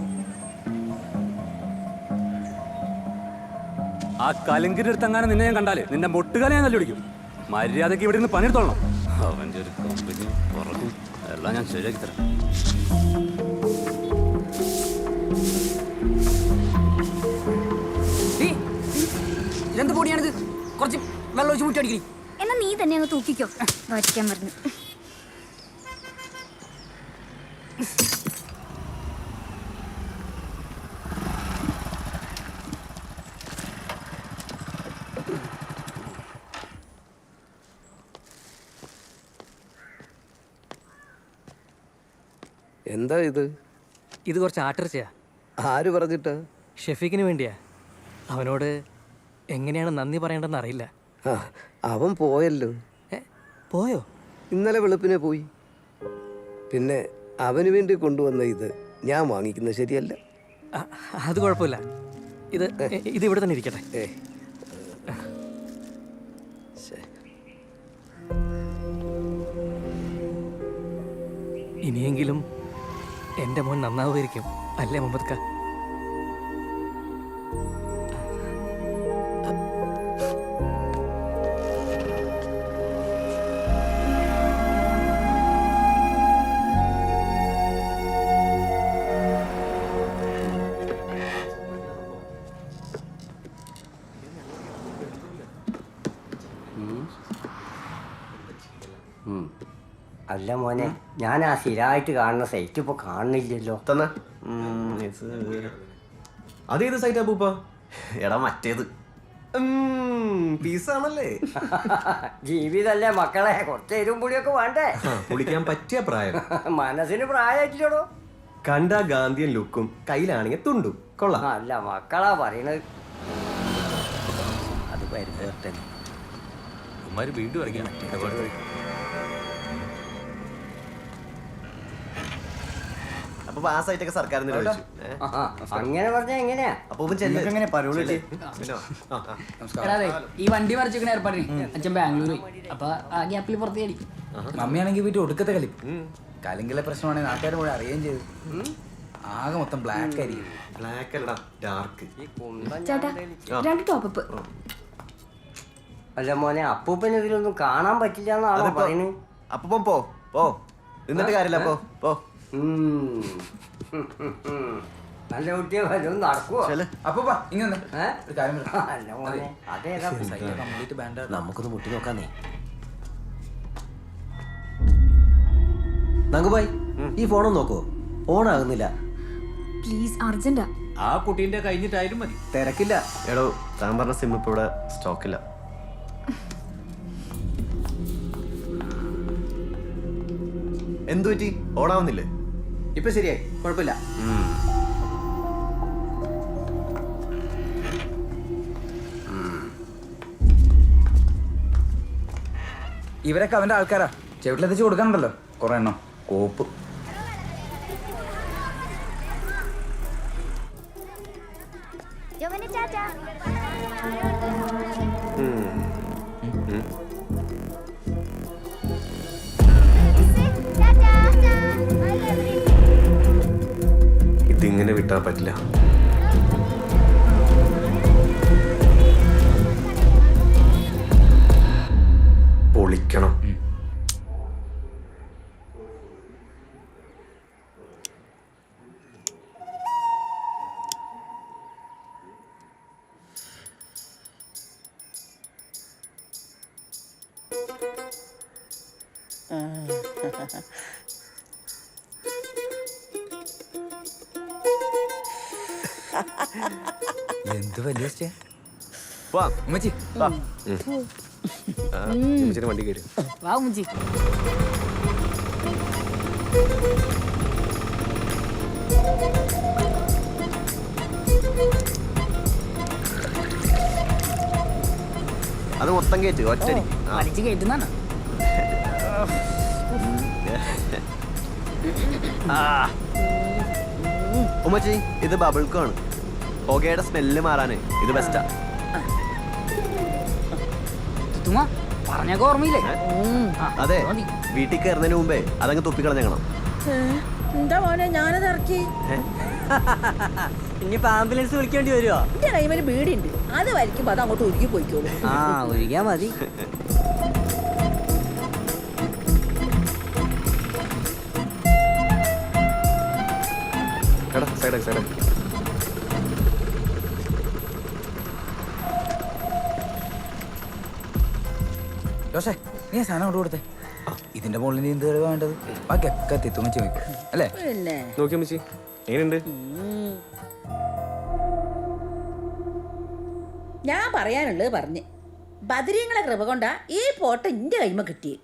ആ കലിങ്കിന്റെ അടുത്തങ്ങാനും നിന്നെ ഞാൻ കണ്ടാല് നിന്റെ മുട്ടുകാലം ഞാൻ നല്ല പിടിക്കും. മര്യാദയ്ക്ക് ഇവിടെ നിന്ന് പണിയെടുത്തോളണം. അവൻ്റെ ഒരു കമ്പനി പുറകും എല്ലാം ഞാൻ ശരിയാക്കി തരാം. എന്ത് പൊടിയാണിത്? കുറച്ച് വെള്ളം ഒഴിച്ച് മുറ്റടിക്കണി. എന്നാ നീ തന്നെ അങ്ങ് തൂക്കിക്കോ. വരയ്ക്കാൻ പറഞ്ഞു. എന്താ ഇത്? ഇത് കുറച്ച് ആട്ടിറച്ചിയാ. ആര് പറഞ്ഞിട്ട്? ഷെഫീഖിന് വേണ്ടിയാ. അവനോട് എങ്ങനെയാണ് നന്ദി പറയേണ്ടതെന്ന് അറിയില്ല. അവൻ പോയല്ലോ. പോയോ? ഇന്നലെ വെളുപ്പിനെ പോയി. പിന്നെ അവന് വേണ്ടി കൊണ്ടുവന്ന ഇത് ഞാൻ വാങ്ങിക്കുന്നത് ശരിയല്ല. അത് കുഴപ്പമില്ല. ഇത് ഇവിടെ തന്നെ ഇരിക്കട്ടെ. ഇനിയെങ്കിലും എൻ്റെ മോൻ നന്നാവുമായിരിക്കും അല്ലേ മുഹമ്മദ് ഖാൻ? അല്ല മോനെ, ഞാൻ ആ സ്ഥിരമായിട്ട് കാണുന്ന സൈറ്റ് ഇപ്പൊ കാണുന്നില്ലല്ലോ. തന്നെ അതേത് സൈറ്റ് അപ്പൂപ്പ? എടാ മറ്റേത് പീസാണല്ലേ. ജീവിതല്ലേ മക്കളെ, കുറച്ച് എരിവും പുളിയൊക്കെ വേണ്ടേ? കുളിക്കാൻ പറ്റിയ പ്രായം. മനസ്സിന് പ്രായമായിട്ടില്ലടോ. കണ്ട ഗാന്ധിയൻ ലുക്കും കയ്യിലാണെങ്കിൽ തുണ്ടും കൊള്ളാം. അല്ല മക്കളാ പറയണത്. അത് പരിചയട്ടെ. വീണ്ടും ഇറങ്ങിയാണ്. അപ്പൊ ആ സൈറ്റൊക്കെ സർക്കാരിൽ നിന്ന് ചോദിച്ചു. അങ്ങനെ പറഞ്ഞാ എങ്ങനെയാ? അപ്പൊ ചെല്ലുങ്ങനെ പരോളില്ലേ? ഈ വണ്ടി മറിച്ചിരിക്കണ ഏർപ്പാടിന് അച്ഛൻ ബാംഗ്ലൂർ. അപ്പൊ ആ ഗ്യാപ്പിൽ പുറത്ത് അടിക്കും. മമ്മിയാണെങ്കിൽ വീട്ടിൽ ഒടുക്കത്തെ കളി. കലിങ്കിലെ പ്രശ്നമാണെങ്കിൽ നാട്ടുകാർ പോയി അറിയുകയും ചെയ്തു. ആകെ മൊത്തം ബ്ലാക്ക് ആയിരിക്കും. ബ്ലാക്ക് അല്ലടാ, ഡാർക്ക്. ചേട്ടാ 2 ടോപ്പ്. അല്ല മോനെ, അപ്പൂപ്പന് ഇതിലൊന്നും കാണാൻ പറ്റില്ല എന്നാണോ പറയുന്നത്? അപ്പം പോ പോ, എന്നിട്ട് കാര്യമില്ല. പോ പോ. നല്ല കുട്ടിയെ വരും നടക്കുവോ? നമുക്കൊന്ന് മുട്ടി നോക്കാന്നേ. നങ്കുബായ്, ഈ ഫോണൊന്ന് നോക്കോ? ഓൺ ആകുന്നില്ല. പ്ലീസ് അർജന്റാ. ആ കുട്ടീന്റെ കഴിഞ്ഞിട്ടായാലും മതി. തിരക്കില്ല. എടോ, താൻ പറഞ്ഞ സിം ഇപ്പൊ ഇവിടെ സ്റ്റോക്കില്ല. എന്തു പറ്റി? ഓണാവുന്നില്ലേ? ഇപ്പൊ ശരിയായി, കുഴപ്പമില്ല. ഇവരൊക്കെ അവന്റെ ആൾക്കാരാ. ചെവിട്ടിലെത്തിച്ച് കൊടുക്കാനുണ്ടല്ലോ കുറെ എണ്ണം. കോപ്പ്. ഇതിങ്ങനെ വിട്ടാൻ പറ്റില്ല. പൊളിക്കണം. എന്ത് വലിയ ഉമ്മച്ചി വണ്ടി കയറി. അത് മൊത്തം കയറ്റ് ഒറ്റടി. കേട്ടുന്നാണ്. ഉമ്മച്ചി, ഇത് ബബിൾക്കാണ്. പുകയുടെ സ്മെല്ല് മാറാന് ഇത് ബെസ്റ്റാ. പറഞ്ഞൊക്കെ ഓർമ്മയില്ലേ? അതെ, വീട്ടിൽ കയറുന്നതിന് മുമ്പേ അതങ്ങ് തുപ്പിക്കളഞ്ഞേക്കണം. എന്താ മോനെ, ഞാനത് ഇറക്കി. ഇനിയിപ്പോ ആംബുലൻസ് വിളിക്കേണ്ടി വരുമോ? എന്റെ കൈമേല് ബീഡിണ്ട്, അത് വലിക്കുമ്പോ അത് അങ്ങോട്ട് ഒരുക്കി പോയിക്കോളൂ. ഒഴിക്കാ മതി. ജോഷേ, നീ സാധനം കൊണ്ട് കൊടുത്തേ. ഇതിന്റെ മുകളിൽ നീ എന്ത് വേണ്ടത്? ബാക്കിയൊക്കെ തെത്തുമ്മച്ച് നോക്കോ അല്ലേ? പിന്നെ നോക്കിയാ മച്ചി എങ്ങനെയുണ്ട്? ഞാൻ പറയാനുള്ളത് പറഞ്ഞ്. ബദരീങ്ങളെ കൃപ കൊണ്ടാ ഈ പോട്ട് എന്റെ കൈമ കിട്ടിയേ.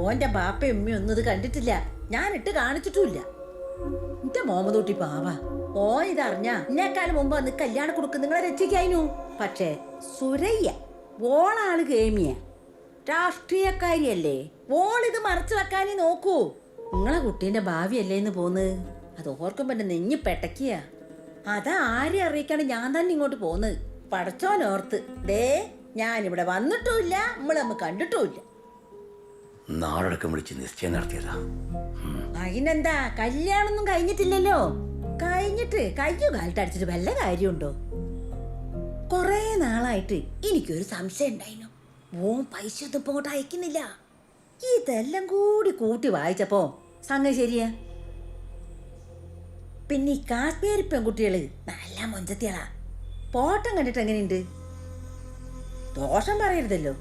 ഓന്റെ ബാപ്പയും ഉമ്മയും ഒന്നും ഇത് കണ്ടിട്ടില്ല, ഞാൻ ഇട്ട് കാണിച്ചിട്ടുമില്ല. എന്റെ മോമതൂട്ടി പാവാ. ഓ ഇതറിഞ്ഞ എന്നെക്കാലം മുമ്പ് വന്ന് കല്യാണം കൊടുക്കും നിങ്ങളെ രക്ഷിക്കായിരുന്നു. പക്ഷേ സുരയ്യ ഓളാള് കേമിയ രാഷ്ട്രീയക്കാരിയല്ലേ. ഓളിത് മറച്ചു വെക്കാനേ നോക്കൂ. നിങ്ങളെ കുട്ടീന്റെ ഭാവിയല്ലേ എന്ന് പോന്ന്. അത് ഓർക്കുമ്പോ എന്റെ നെഞ്ഞി പെട്ടക്കിയ. അതാ ആരെ അറിയിക്കാണ് ഞാൻ തന്നെ ഇങ്ങോട്ട് പോന്ന്. പടച്ചോനോർത്ത് ദേ ഞാനിവിടെ വന്നിട്ടുമില്ല, നമ്മളമ്മ കണ്ടിട്ടുമില്ല. നാടടക്കം വിളിച്ച് നിശ്ചയം നടത്തിയതാ. അതിനെന്താ, കല്യാണൊന്നും കഴിഞ്ഞിട്ടില്ലല്ലോ. കഴിഞ്ഞിട്ട് കയ്യോ കാലിട്ടടിച്ചിട്ട് വല്ല കാര്യമുണ്ടോ? കൊറേ നാളായിട്ട് എനിക്കൊരു സംശയം ഉണ്ടായിരുന്നു. ഓൻ പൈസ ഒന്നും ഇപ്പൊ ഇങ്ങോട്ട് അയക്കുന്നില്ല. ഇതെല്ലാം കൂടി കൂട്ടി വായിച്ചപ്പോ സംഗതി ശരിയാ. പിന്നെ ഈ കാശ്മീരി പെൺകുട്ടികള് നല്ല മൊഞ്ചത്തികളാ. പോട്ടം കണ്ടിട്ട് എങ്ങനെയുണ്ട്? ദോഷം പറയരുതല്ലോ.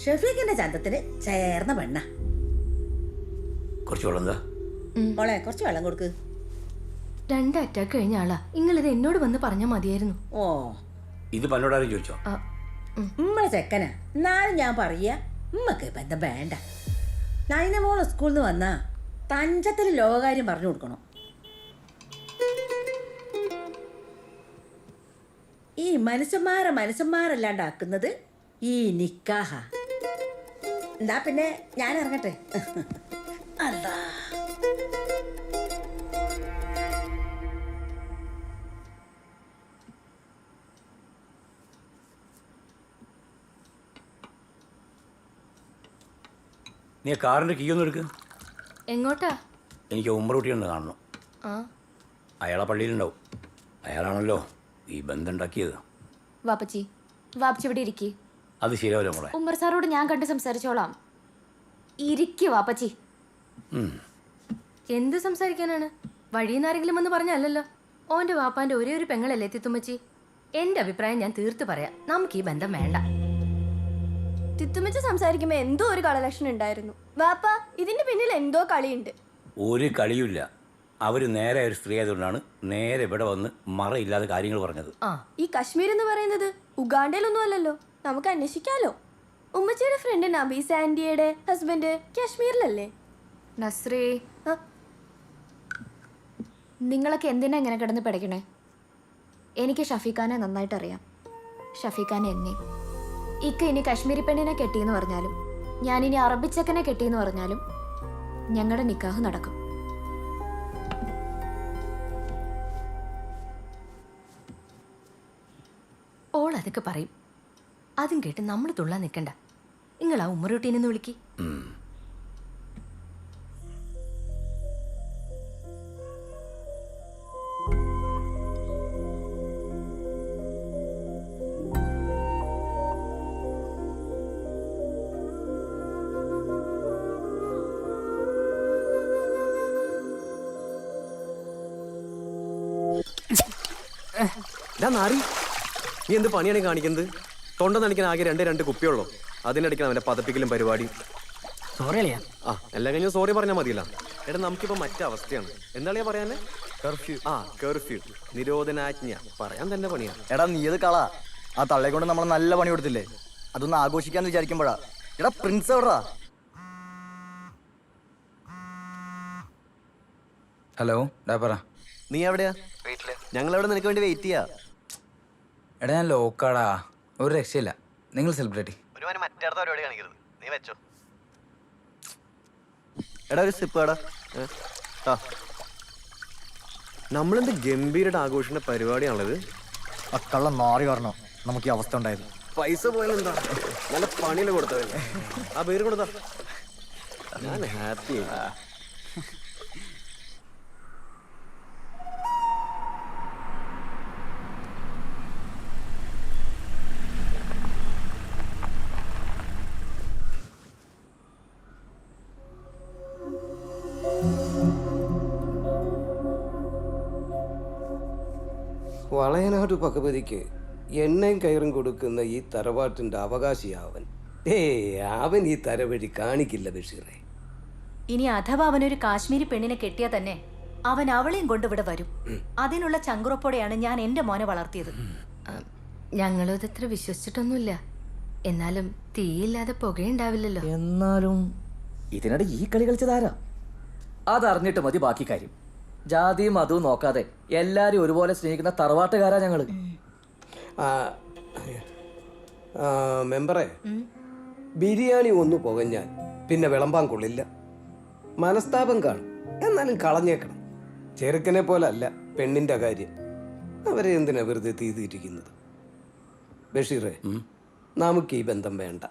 ഷഫീഖിന്റെ ചന്തത്തിന് ചേർന്ന പെണ്ണ. കുറച്ച് വെള്ളം എന്താ? മോളെ കുറച്ച് വെള്ളം കൊടുക്ക്. 2 അറ്റാക്ക് കഴിഞ്ഞ ആളാ. നിങ്ങളിത് എന്നോട് വന്ന് പറഞ്ഞാൽ മതിയായിരുന്നു. ഓ, ഇത് പന്നോടാരും ചോദിച്ചോ? ഉമ്മളെ ചെക്കനാ. എന്നാലും ഞാൻ പറയാ, ഉമ്മക്ക് ബന്ധം വേണ്ട. നൈന മോള് സ്കൂളിൽ നിന്ന് വന്നാ തഞ്ചത്തിൽ ലോകകാര്യം പറഞ്ഞു കൊടുക്കണം. ഈ മനുഷ്യന്മാരല്ലാണ്ടാക്കുന്നത് ഈ നിക്കാഹ. എന്താ പിന്നെ ഞാൻ ഇറങ്ങട്ടെ. അല്ലാ, നീ കാറിൻ്റെ കീ ഒന്നും എടുക്കുക. എങ്ങോട്ടാ? എനിക്ക് ഉമ്മറൂട്ടിയുണ്ട് കാണണം. ആ അയാളെ പള്ളിയിലുണ്ടാവും. അയാളാണല്ലോ ഈ ബന്ധം ഉണ്ടാക്കിയത്. വാപ്പച്ചി ഇവിടെ ഇരിക്കി. അത് ശരിയാവില്ല മോളെ. ഉമ്മർ സാറോട് ഞാൻ കണ്ട് സംസാരിച്ചോളാം. ഇരിക്കു വാപ്പച്ചി. എന്ത് സംസാരിക്കാനാണ്? വഴിയിൽ ആരെങ്കിലും വന്ന് പറഞ്ഞല്ലോ. ഓന്റെ വാപ്പാന്റെ ഒരേ ഒരു പെങ്ങളല്ലേ തിത്തുമ്മച്ചി. എന്റെ അഭിപ്രായം ഞാൻ തീർത്ത് പറയാം. നമുക്ക് ഈ ബന്ധം വേണ്ട. തിത്തുമ്മച്ചി സംസാരിക്കുമ്പോ എന്തോ ഒരു കളലക്ഷണം ഉണ്ടായിരുന്നു. വാപ്പ, ഇതിന്റെ പിന്നിൽ എന്തോ കളിയുണ്ട്. ഒരു കളിയുമില്ല. അവർ നേരെ ഒരു സ്ത്രീ ആയതുകൊണ്ടാണ് നേരെ ഇവിടെ വന്ന് മറയില്ലാതെ കാര്യങ്ങൾ പറഞ്ഞത്. ഈ കശ്മീർ എന്ന് പറയുന്നത് ഉഗാണ്ടയിലൊന്നും അല്ലല്ലോ. നമുക്ക് അന്വേഷിക്കാലോ. ഉമ്മച്ചിയുടെ ഫ്രണ്ട് നബീസ് ആന്റിയുടെ ഹസ്ബൻഡ് കാശ്മീരിലല്ലേ? നസ്രീ, നിങ്ങളൊക്കെ എന്തിനാ ഇങ്ങനെ കിടന്ന് പഠിക്കണേ? എനിക്ക് ഷഫീഖാനെ നന്നായിട്ട് അറിയാം. ഷഫീഖാനെ എന്നെ. ഇക്ക ഇനി കശ്മീരി പെണ്ണിനെ കെട്ടിയെന്ന് പറഞ്ഞാലും ഞാനിനി അറബിച്ചക്കനെ കെട്ടിയെന്ന് പറഞ്ഞാലും ഞങ്ങളുടെ നിക്കാഹ് നടക്കും. ഓൾ അതൊക്കെ പറയും. അതും കേട്ട് നമ്മൾ തുള്ളാൻ നിൽക്കണ്ട. നിങ്ങൾ ആ ഉമ്മറൂട്ടീനെന്ന് വിളിക്ക്. നാറി, നീ എന്ത് പണിയാണ് കാണിക്കുന്നത്? തൊണ്ട നനയ്ക്കാൻ ആകെ രണ്ട് കുപ്പിയുള്ളൂ. അതിനടിക്കണം അവന്റെ പതപ്പിക്കലും പരിപാടിയും. എല്ലാം കഴിഞ്ഞ് സോറി പറഞ്ഞാൽ മതിയല്ല. എടാ, നമുക്കിപ്പോ മറ്റേ അവസ്ഥയാണ്. എന്താ പറയാനേ? കർഫ്യൂ. കർഫ്യൂ, നിരോധനാജ്ഞ പറയാൻ തന്നെ പണിയാ. എടാ, നീ അത് കളാ. ആ തള്ളയെ കൊണ്ട് നമ്മൾ നല്ല പണി കൊടുത്തില്ലേ? അതൊന്ന് ആഘോഷിക്കാന്ന് വിചാരിക്കുമ്പോഴാ. എടാ പ്രിൻസ് എവിടാ? ഹലോ, പറ. നീ എവിടെയാ? വീട്ടില്. ഞങ്ങൾ എവിടെ നിനക്ക് വേണ്ടി വെയിറ്റ് ചെയ്യാ. എടാ, ഞാൻ ലോക്കാടാ. ഒരു രക്ഷയില്ല. നിങ്ങൾ സെലിബ്രിറ്റി. മറ്റേ പരിപാടി കാണിക്കരുത്. നീ വെച്ചോ. എടാ, ഒരു സിപ്പ് എടാ. നമ്മളെന്ത് ഗംഭീരയുടെ ആഘോഷിന്റെ പരിപാടിയാണത്. ആ കള്ള മാറി കാരണം നമുക്ക് ഈ അവസ്ഥ ഉണ്ടായത്. പൈസ പോയാലെന്താ? നല്ല പണിയല്ലേ കൊടുത്തതല്ലേ? ആ പേര് കൊടുത്താ ഞാൻ ഹാപ്പി. വളയനാട് പകപതിക്ക് എണ്ണയും കയറും കൊടുക്കുന്ന ഈ തറവാട്ടിൻ്റെ അവകാശിയാവൻ. അവൻ ഈ തരവഴി കാണിക്കില്ല ബഷീറെ. ഇനി അഥവാ അവനൊരു കാശ്മീരി പെണ്ണിനെ കെട്ടിയാൽ തന്നെ അവൻ അവളെയും കൊണ്ട് ഇവിടെ വരും. അതിനുള്ള ചങ്കുറപ്പോടെയാണ് ഞാൻ എൻ്റെ മോനെ വളർത്തിയത്. ഞങ്ങളും ഇതത്ര വിശ്വസിച്ചിട്ടൊന്നുമില്ല. എന്നാലും തീയില്ലാതെ പുകയുണ്ടാവില്ലല്ലോ. എന്നാലും ഇതിനിടെ ഈ കളി കളിച്ചതാരാ? അതറിഞ്ഞിട്ട് മതി ബാക്കി കാര്യം. ജാതിയും അതും നോക്കാതെ എല്ലാരും ഒരുപോലെ സ്നേഹിക്കുന്ന തറവാട്ടുകാരാ ഞങ്ങള്. മെമ്പറെ, ബിരിയാണി ഒന്ന് പുകഞ്ഞാൽ പിന്നെ വിളമ്പാൻ കൊള്ളില്ല. മനസ്താപം കാണും, എന്നാലും കളഞ്ഞേക്കണം. ചെറുക്കനെ പോലെ അല്ല പെണ്ണിന്റെ കാര്യം. അവരെ എന്തിനാ വെറുതെ തീതിയിരിക്കുന്നത്? ബഷീറെ, നമുക്ക് ഈ ബന്ധം വേണ്ട.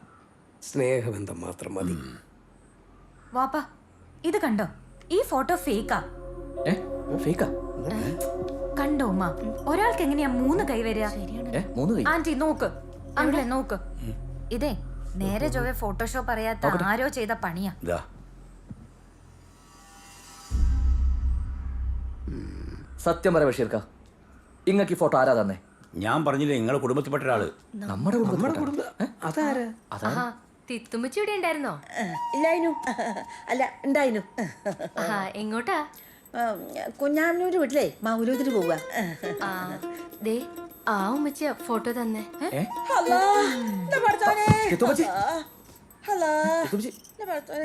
സ്നേഹബന്ധം മാത്രം മതി. വാപ്പാ, ഇത് കണ്ടോ? ഈ ഫോട്ടോ ഫേക്കാ. കണ്ടോ ഉമ്മ? ഒരാൾക്ക് എങ്ങനെയാ 3 കൈ വരിക? ആന്റി നോക്ക്, അങ്ങനെ നോക്ക്. ഇതേ നേരെ ചൊവ്വേ ഫോട്ടോഷോപ്പ് അറിയാത്ത ആരോ ചെയ്ത പണിയാ. സത്യം പറ ബഷീർക്ക, ഇങ്ങക്ക് ഈ ഫോട്ടോ ആരാ തന്നെ? ഞാൻ പറഞ്ഞില്ലേ നിങ്ങളെ കുടുംബത്തിൽപ്പെട്ട ഒരാള്. നമ്മുടെ കുടുംബം അതാരാ? ആഹാ തിത്തുമ്മച്ചി ഇവിടെ ഉണ്ടായിരുന്നോ? ഇല്ലായിനു അല്ല ഉണ്ടായിനു. എങ്ങോട്ടാ? കുഞ്ഞാമ്മൂര് വീട്ടിലേ മൗലൂദിന് പോവുക. ആ ദേ ആ ഉമ്മച്ചിയാ ഫോട്ടോ തന്നെ.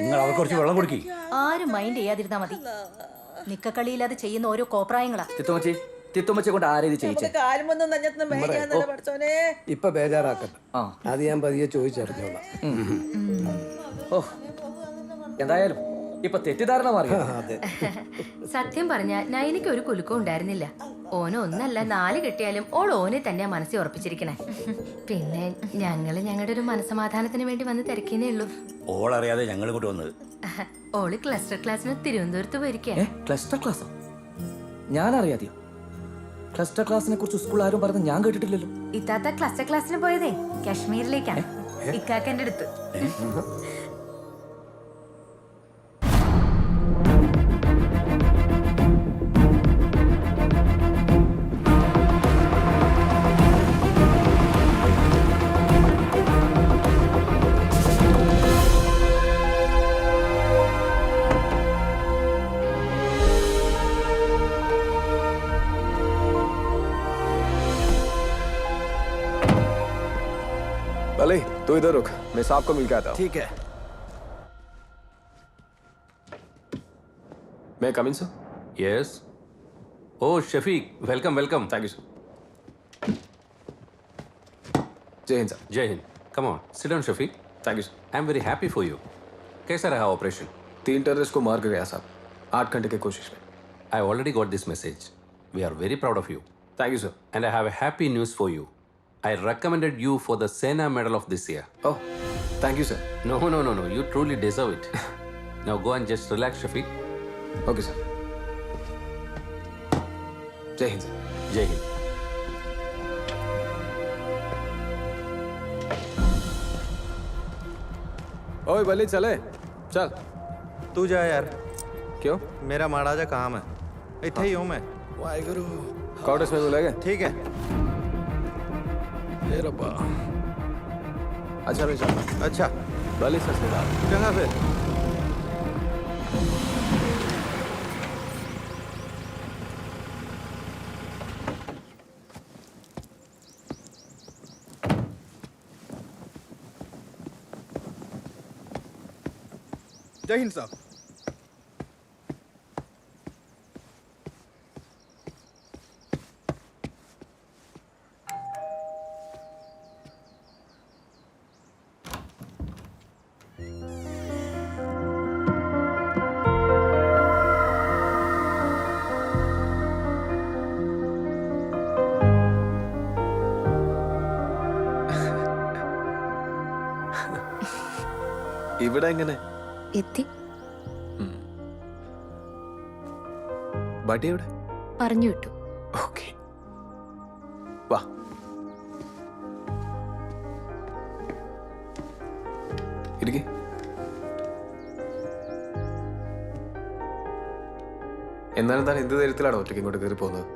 നിങ്ങൾ അവർക്ക് കുറച്ച് വെള്ളം കൊടുക്കി. ആരും മൈൻഡ് ചെയ്യാതിരുന്നാ മതി. നിക്കക്കളിയില്ലാതെ ചെയ്യുന്ന ഓരോ കോപ്രായങ്ങളാ. തിത്തുമ്മച്ചെ കൊണ്ട് ആരേത് ചെയ്യിച്ചേ? ഇപ്പൊ ബേജാറാക്കണ്ട, അത് ഞാൻ പതിയെ ചോദിച്ചറിഞ്ഞോളാം. ഓ എന്തായാലും ഇപ്പൊ തെറ്റിദ്ധാരണ മാറി. സത്യം പറഞ്ഞ നയനിക്ക് ഒരു കുലുക്കം ഉണ്ടായിരുന്നില്ല. ഓന് ഒന്നല്ല 4 കെട്ടിയാലും ഓൾ ഓനെ തന്നെയാ മനസ്സിൽ ഉറപ്പിച്ചിരിക്കണേ. പിന്നെ ഞങ്ങളുടെ ഒരു മനസമാധാനത്തിന് വേണ്ടി വന്ന് തിരക്കിനേ ഉള്ളൂ. ഓളറിയാതെ ഞങ്ങൾ ഇങ്ങോട്ട് വന്നത്. ഓള് ക്ലസ്റ്റർ ക്ലാസ്സിന് തിരുവനന്തപുരത്ത് പോയിരിക്കേ. ക്ലസ്റ്റർ ക്ലാസ്സോ? ഞാൻ അറിയാതെയോ? ക്ലസ്റ്റർ ക്ലാസിനെ കുറിച്ച് സ്കൂൾ ആരും പറഞ്ഞ് ഞാൻ കേട്ടിട്ടില്ലല്ലോ. ഇത്താത്ത ക്ലസ്റ്റർ ക്ലാസ്സിന് പോയതേ കാശ്മീരിലേക്കാണ്, ഇക്കാക്കന്റെ അടുത്ത്. भले तू इधर रुक, मैं साहब को मिल के आता हूँ. ठीक है. मैं कम इन सर? യെസ്. ഓ Shafeeq, welcome welcome. Thank you sir. जय हिंद सर. जय हिंद. Come on, sit down Shafeeq. Thank you sir. I am very happy for you. कैसा रहा ऑपरेशन? 3 टेररिस्ट को मार कर गया साहब, 8 घंटे की कोशिश में. I already got this message. We are very proud of you. Thank you sir. And I have a happy news for you. I recommended you for the Sena Medal of this year. Oh, thank you sir. No. You truly deserve it. Now go and just relax, Shafiq. Okay sir. जय हिंद sir. जय हिंद. ओए बली चले चल. तू जा यार. क्यों? मेरा माड़ा जा काम है, इतने ही हूँ मैं. वाहिगुरु. क्वार्टर्स में मिलेगा? ठीक है. रब्बा. अच्छा मैं चलता. अच्छा बली सर से बात. चंगा फिर. जय हिंद साहब. ഇവിടെ എങ്ങനെ എത്തി? ബാട്ടി എവിടെ? പറഞ്ഞു വിട്ടു. ഓക്കെ വാ. ഇരിക്കെ. എന്നാലും താൻ എന്ത് ധൈര്യത്തിലാണോ ഒറ്റയ്ക്ക് ഇങ്ങോട്ട് കയറി പോകുന്നത്?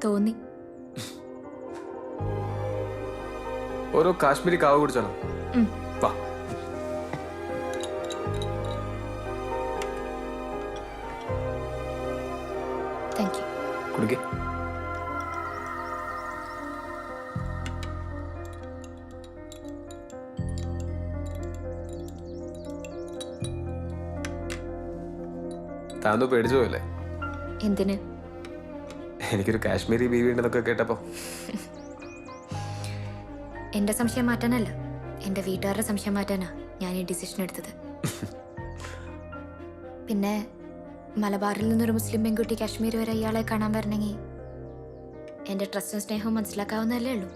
തോന്നി. ഓരോ കാശ്മീരി കാവ് കുടിച്ചാണോ? വാ. Thank you. കുടിക്കേ. താൻ പേടിച്ചു പോയല്ലേ? എന്തിന്? എനിക്കൊരു കാശ്മീരി ബീവി ഉണ്ടെന്നൊക്കെ കേട്ടപ്പോ. എന്റെ സംശയം മാറ്റാനല്ല, എന്റെ വീട്ടുകാരുടെ സംശയം മാറ്റാനാ ഞാൻ ഈ ഡിസിഷൻ എടുത്തത്. പിന്നെ മലബാറിൽ നിന്നൊരു മുസ്ലിം പെൺകുട്ടി കാശ്മീർ വരെ ഇയാളെ കാണാൻ വരണമെങ്കിൽ എന്റെ ട്രസ്റ്റും സ്നേഹവും മനസ്സിലാക്കാവുന്നതല്ലേ ഉള്ളൂ.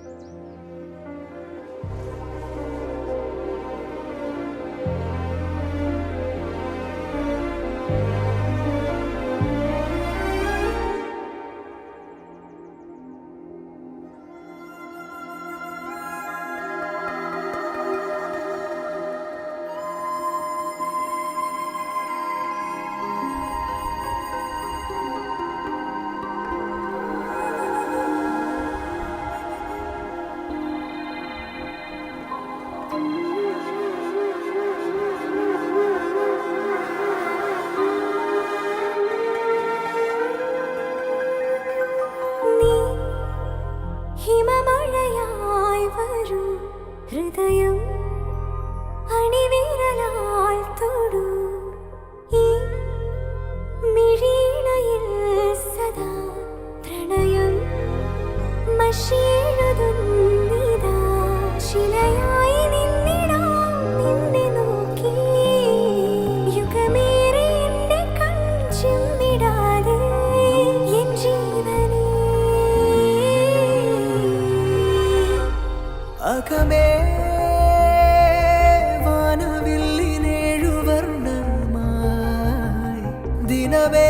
ദിനമേ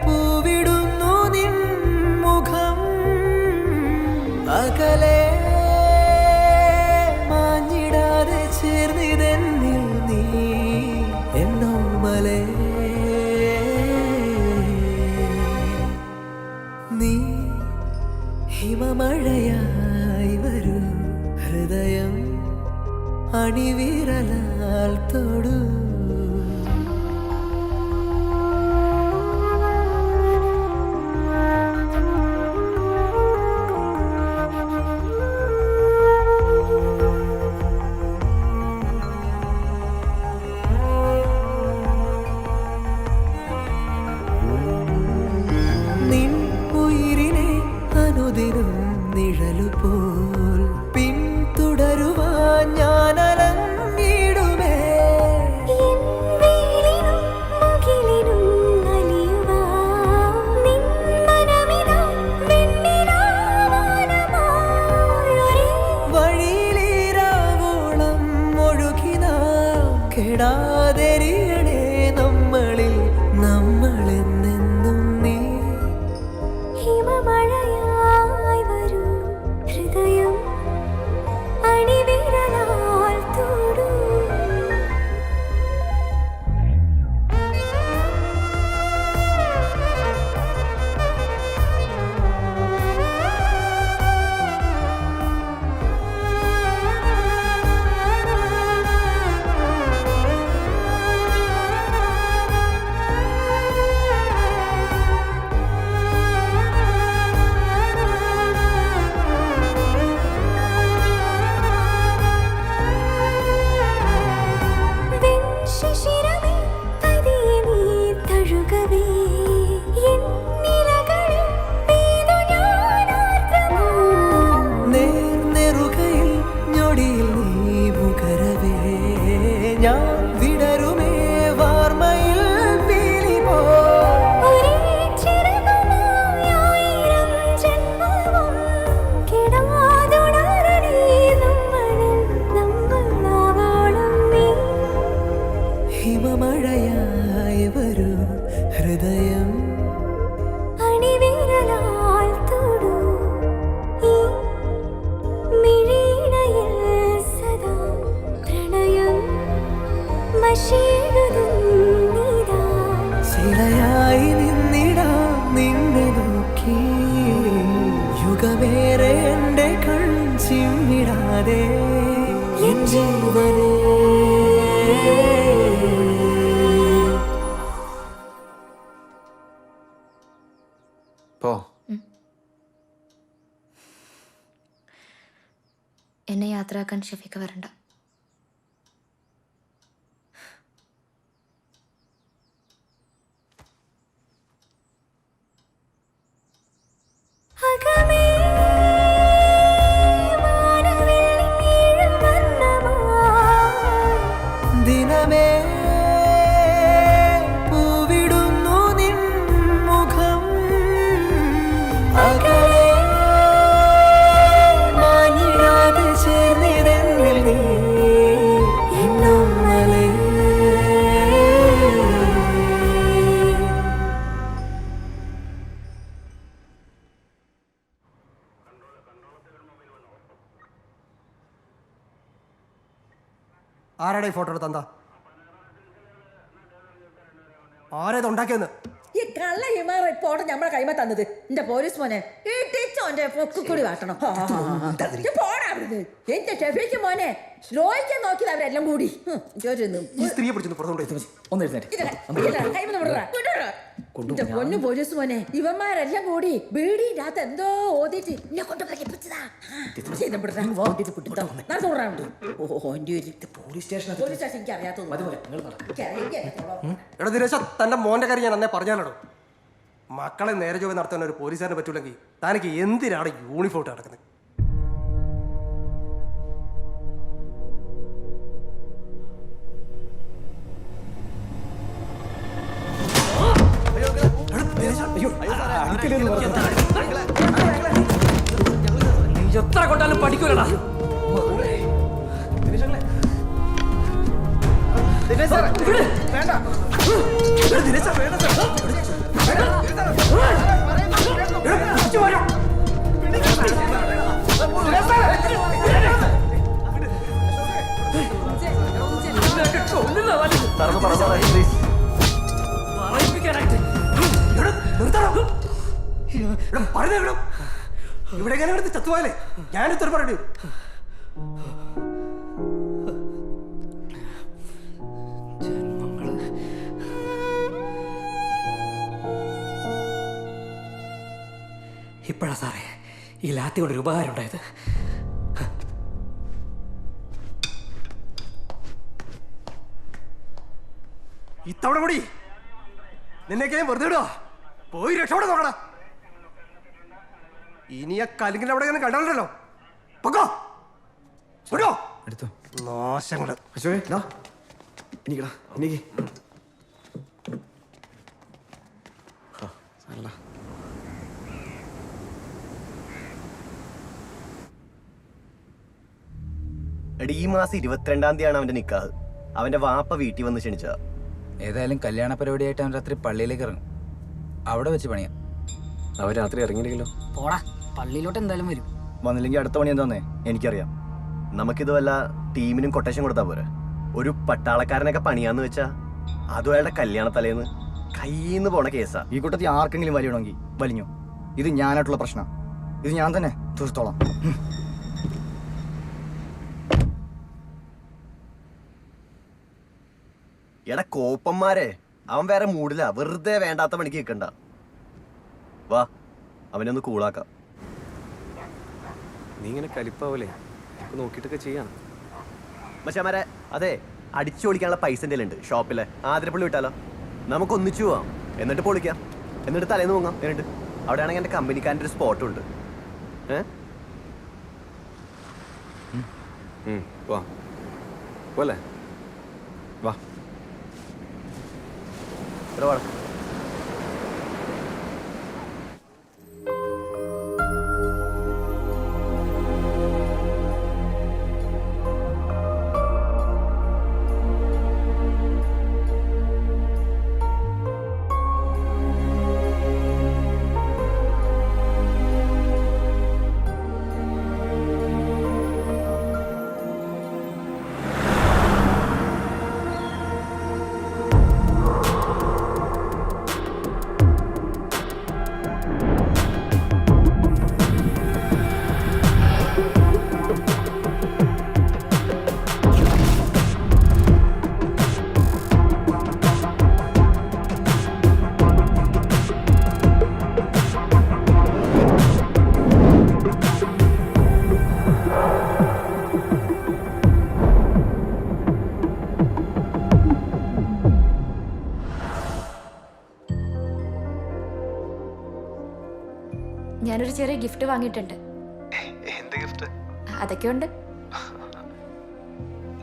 പൂവിടുന്നു നിൻ മുഖം അകലെ മാഞ്ഞിടാതെ ചേർന്നിതെന്നിൽ നീ എന്നോമലേ നീ ഹിമമഴയായി വരൂ ഹൃദയം അണിവിരലാൽ തൊടൂ നിൻ ഉയിരിനെ അനുദിനം നിഴലുപോൽ പിന്തുടരുവാൻ ഞാൻ അലഞ്ഞിടുമേ. വഴിയിലിരാവോളം ഒഴുകി നാം കെടാതെരിയണേ നമ്മളിൽ നമ്മളെന്നെന്നും നീ ഹിമമഴയായി വരൂ ഹൃദയം അണിവിരലാൽ തൊടൂ ശിശിരമേ പതിയെ നീ തഴുകവേ എന്നിലകളിൽ പെയ്തു ഞാൻ ആർദ്രമായി. നേർനെറുകയിൽ ഞൊടിയിൽ നീ മുഖരവേ ഞാൻ വിടരുമേ വാർമയിൽ പീലി പോ. ഒരേ ചിറകുമായി ആയിരം ജന്മവും കെടാതുണരണേ നമ്മളിൽ നമ്മളാവോളം നീ ഹിമമഴയായി വരൂ ഹൃദയം അണിവിരലാൽ തൊടൂ ഈ മിഴിയിണയിൽ സദാ പ്രണയം മഷീഴുതുന്നിതാ. ശിലയായി നിന്നിടാം നിന്നെ നോക്കി യുഗമേറെ എൻ്റെ കൺ ചിമ്മിടാതെ എൻ ജീവനേ. പോ. എന്നെ യാത്രയാക്കാൻ ഷഫീഖ വരണ്ട. അകമേ മാനവിൽ നീഴും വർണ്ണമായി. ദിനമേ പൂവിടുന്നു നിൻ മുഖം അകലെ മാഞ്ഞിടാതെ ചേർന്നിടങ്ങളിൽ നീ എന്നോമലേ. ആരാടെ ഈ ഫോട്ടോ എടുത്ത ആരേത് ഉണ്ടാക്കിയെന്ന് ഈ കള്ള ഹിമാർ റിപ്പോർട്ട് നമ്മളെ കൈമ തന്നത് എന്റെ പോലീസ് മോനെ ഇട്ടിച്ചോന്റെ പൊക്കുകൂടി കാട്ടണം പോടാ അവിടുന്ന് എന്റെ ഷെഫീക്ക് മോനെ ദ്രോഹിക്കാൻ നോക്കിയത് അവരെല്ലാം കൂടി ഈ സ്ത്രീയെ പിടിച്ചു പുറത്തുകൊണ്ടു ഒന്ന് എഴുന്നേറ്റ് എന്റെ പൊന്നു പോലീസ് മോനെ ഇവന്മാരെല്ലാം കൂടി ബീഡിന്റെ അകത്ത് എന്തോ ഓതിട്ട് എന്നെ കൊണ്ട് പ്രകടിപ്പിച്ചതാ. പോലീസ് സ്റ്റേഷൻ എനിക്ക് അറിയാത്തത് എടാ ദിനേശ തന്റെ മോന്റെ കാര്യം ഞാൻ അന്നേ പറഞ്ഞാലോ. മക്കളെ നേരെ ജോലി നടത്താൻ ഒരു പോലീസുകാരനെ പറ്റൂലെങ്കിൽ താനക്ക് എന്തിനാണ് യൂണിഫോം ഇട്ട് നടക്കുന്നത്? എത്ര കൊണ്ടാലും പഠിക്കൂലടാ. വേണ്ട ഇവിടെ എങ്ങനെ എടുത്ത് ചത്തുപോയാലേ ഞാൻ ഉത്തരം പറയണ്ടേ? ഇപ്പോഴാ സാറേ ഈ ലാത്തി കൊണ്ടൊരു ഉപകാരം ഉണ്ടായത്. ഇത്തവണ കൂടി നിന്നെയൊക്കെ ഞാൻ വെറുതെ വിടുക. പോയി രക്ഷപ്പെടാൻ നോക്കണ. ഇനി ആ കലിങ്ങിന്റെ അവിടെ ഞാൻ കണ്ടല്ലോ. പൊക്കോ വിടോ. എടുത്തോ. നാശങ്ങള്. എനിക്കടാ എനിക്ക് എടി ഈ മാസം 22-ാം തീയതിയാണ് അവന്റെ നിക്കാഹ്. അവന്റെ വാപ്പ വീട്ടിൽ വന്ന് ക്ഷണിച്ചതാ. ഏതായാലും കല്യാണ പരിപാടിയായിട്ട് അവൻ രാത്രി പള്ളിയിലേക്ക് ഇറങ്ങും. അവിടെ വെച്ച് പണിയാം. അവർ രാത്രി ഇറങ്ങിയില്ലെങ്കിലോ? പോടാ, പള്ളിയിലോട്ട് എന്തായാലും വരും. വന്നില്ലെങ്കിൽ അടുത്ത പണി എന്താന്നേ എനിക്കറിയാം. നമുക്കിത് വല്ല ടീമിനും കൊട്ടേഷൻ കൊടുത്താ പോരെ. ഒരു പട്ടാളക്കാരനൊക്കെ പണിയാന്ന് വെച്ചാ അതും അയാളുടെ കല്യാണ തലേന്ന് കയ്യിന്ന് പോണ കേസാ. ഈ കൂട്ടത്തിൽ ആർക്കെങ്കിലും വലിയണമെങ്കിൽ വലിഞ്ഞു. ഇത് ഞാനായിട്ടുള്ള പ്രശ്നം. ഇത് ഞാൻ തന്നെ തീർത്തോളാം. എടാ കോപ്പന്മാരെ, അവൻ വേറെ മൂടില്ല. വെറുതെ വേണ്ടാത്ത പണിക്ക് നിൽക്കണ്ട. വാ, അവനൊന്ന് കൂളാക്കാം. നീ ഇങ്ങനെ കലിപ്പാവല്ലേ? നോക്കിയിട്ടൊക്കെ ചെയ്യാം. മച്ചാമാരെ, അതെ, അടിച്ചു പൊളിക്കാനുള്ള പൈസ എൻ്റെ ഉണ്ട് ഷോപ്പിലെ. ആതിരപ്പള്ളി വിട്ടാലോ? നമുക്ക് ഒന്നിച്ചു പോവാം. എന്നിട്ട് പൊളിക്കാം. എന്നിട്ട് തലേന്ന് പോകാം. എന്നിട്ട് അവിടെ ആണെങ്കിൽ എൻ്റെ കമ്പനിക്കാരൻ്റെ ഒരു സ്പോട്ടും ഉണ്ട്. വാ പോലെ വാ. ഇവിടെ വാടാ. ഞാനൊരു ചെറിയ ഗിഫ്റ്റ് വാങ്ങിയിട്ടുണ്ട്. എന്ത് ഗിഫ്റ്റ്? അതൊക്കെ ഉണ്ട്.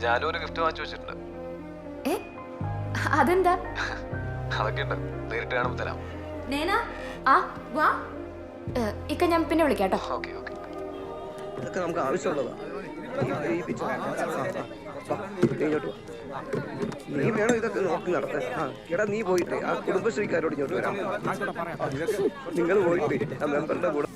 ഞാനും ഒരു ഗിഫ്റ്റ് വാങ്ങിച്ചു വെച്ചിട്ടുണ്ട്. അതെന്താ? അതൊക്കെ ഉണ്ട്, നേരിട്ട് കാണുമ്പോൾ തരാം. ഇക്ക ഞാൻ പിന്നെ വിളിക്കാട്ടോ. Okay okay. ഇതൊക്കെ നമുക്ക് ആവശ്യമുള്ളതാ. നീ വേണം ഇതൊക്കെ നോക്കി നടത്താൻ. എടാ നീ പോയിട്ട് ആ കുടുംബശ്രീക്കാരോട് ഇങ്ങോട്ട് വരാം. നിങ്ങൾ പോയിട്ട് ആ മെമ്പറുടെ കൂടെ.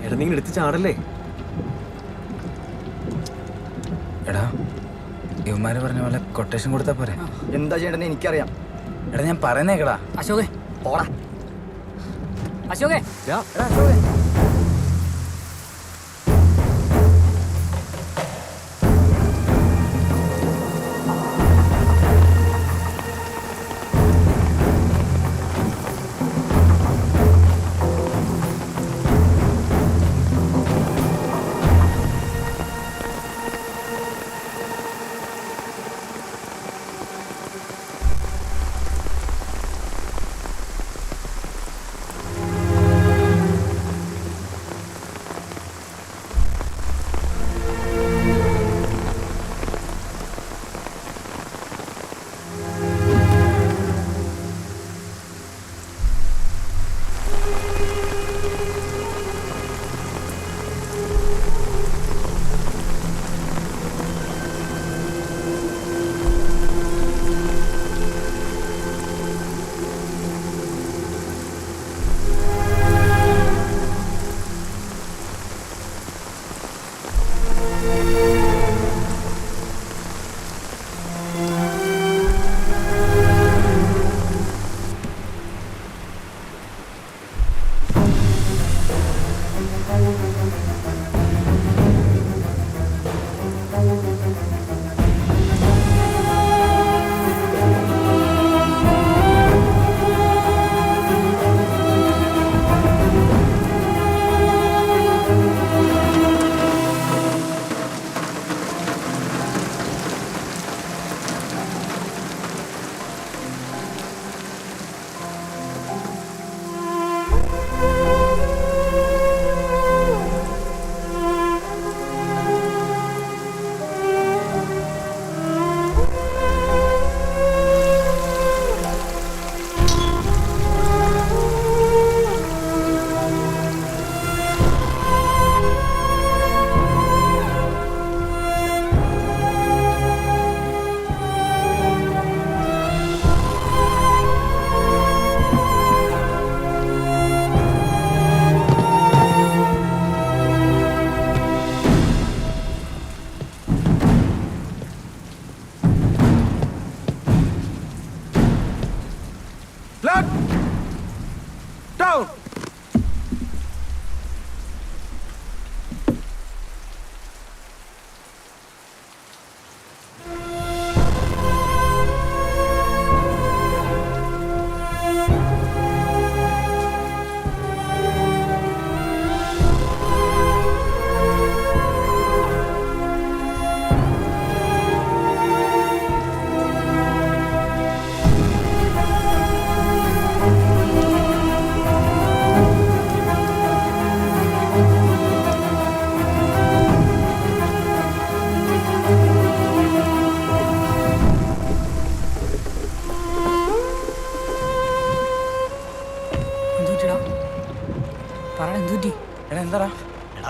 എടാ നിങ്ങൾ എടുത്ത് ചാടല്ലേ? എടാ ഇവന്മാര് പറഞ്ഞ പോലെ കൊട്ടേഷൻ കൊടുത്താ പോരെ? എന്താ ചെയ്യണ്ടെന്ന് എനിക്കറിയാം. എടാ ഞാൻ പറയുന്നേക്കടാ. അശോകേ പോടാ. അശോകേ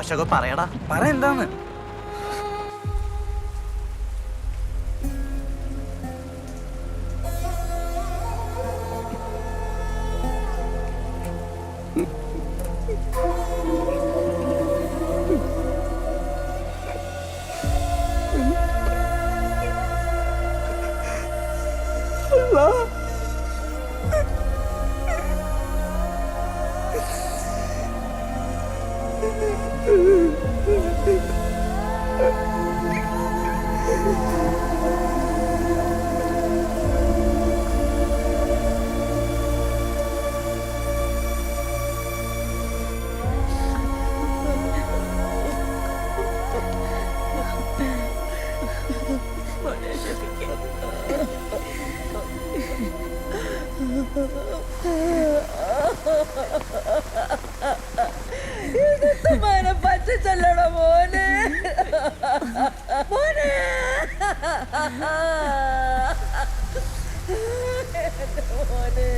അശോക പറയടാ. പറ എന്താന്ന്. പറ്റിച്ചല്ലട മോനെ മോനെ മോനെ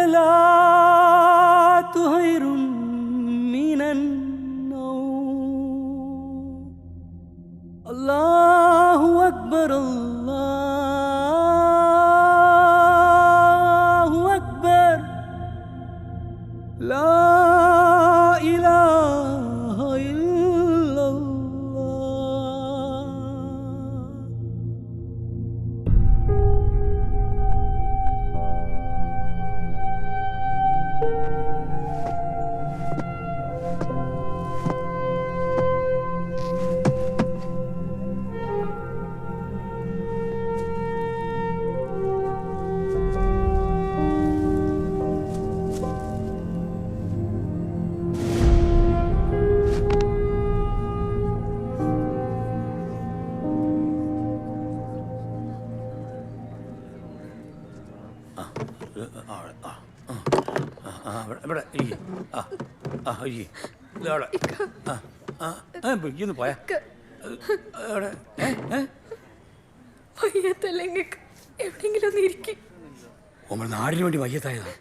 الصلاة خير من النوم الله أكبر الله أكبر لا إله إلا الله. ഇവിടെ ഇന്ന് പോയാ എവിടെയെങ്കിലും ഒന്ന് ഇരിക്കും. നമ്മൾ നാടിന് വേണ്ടി വയ്യത്തായതാ.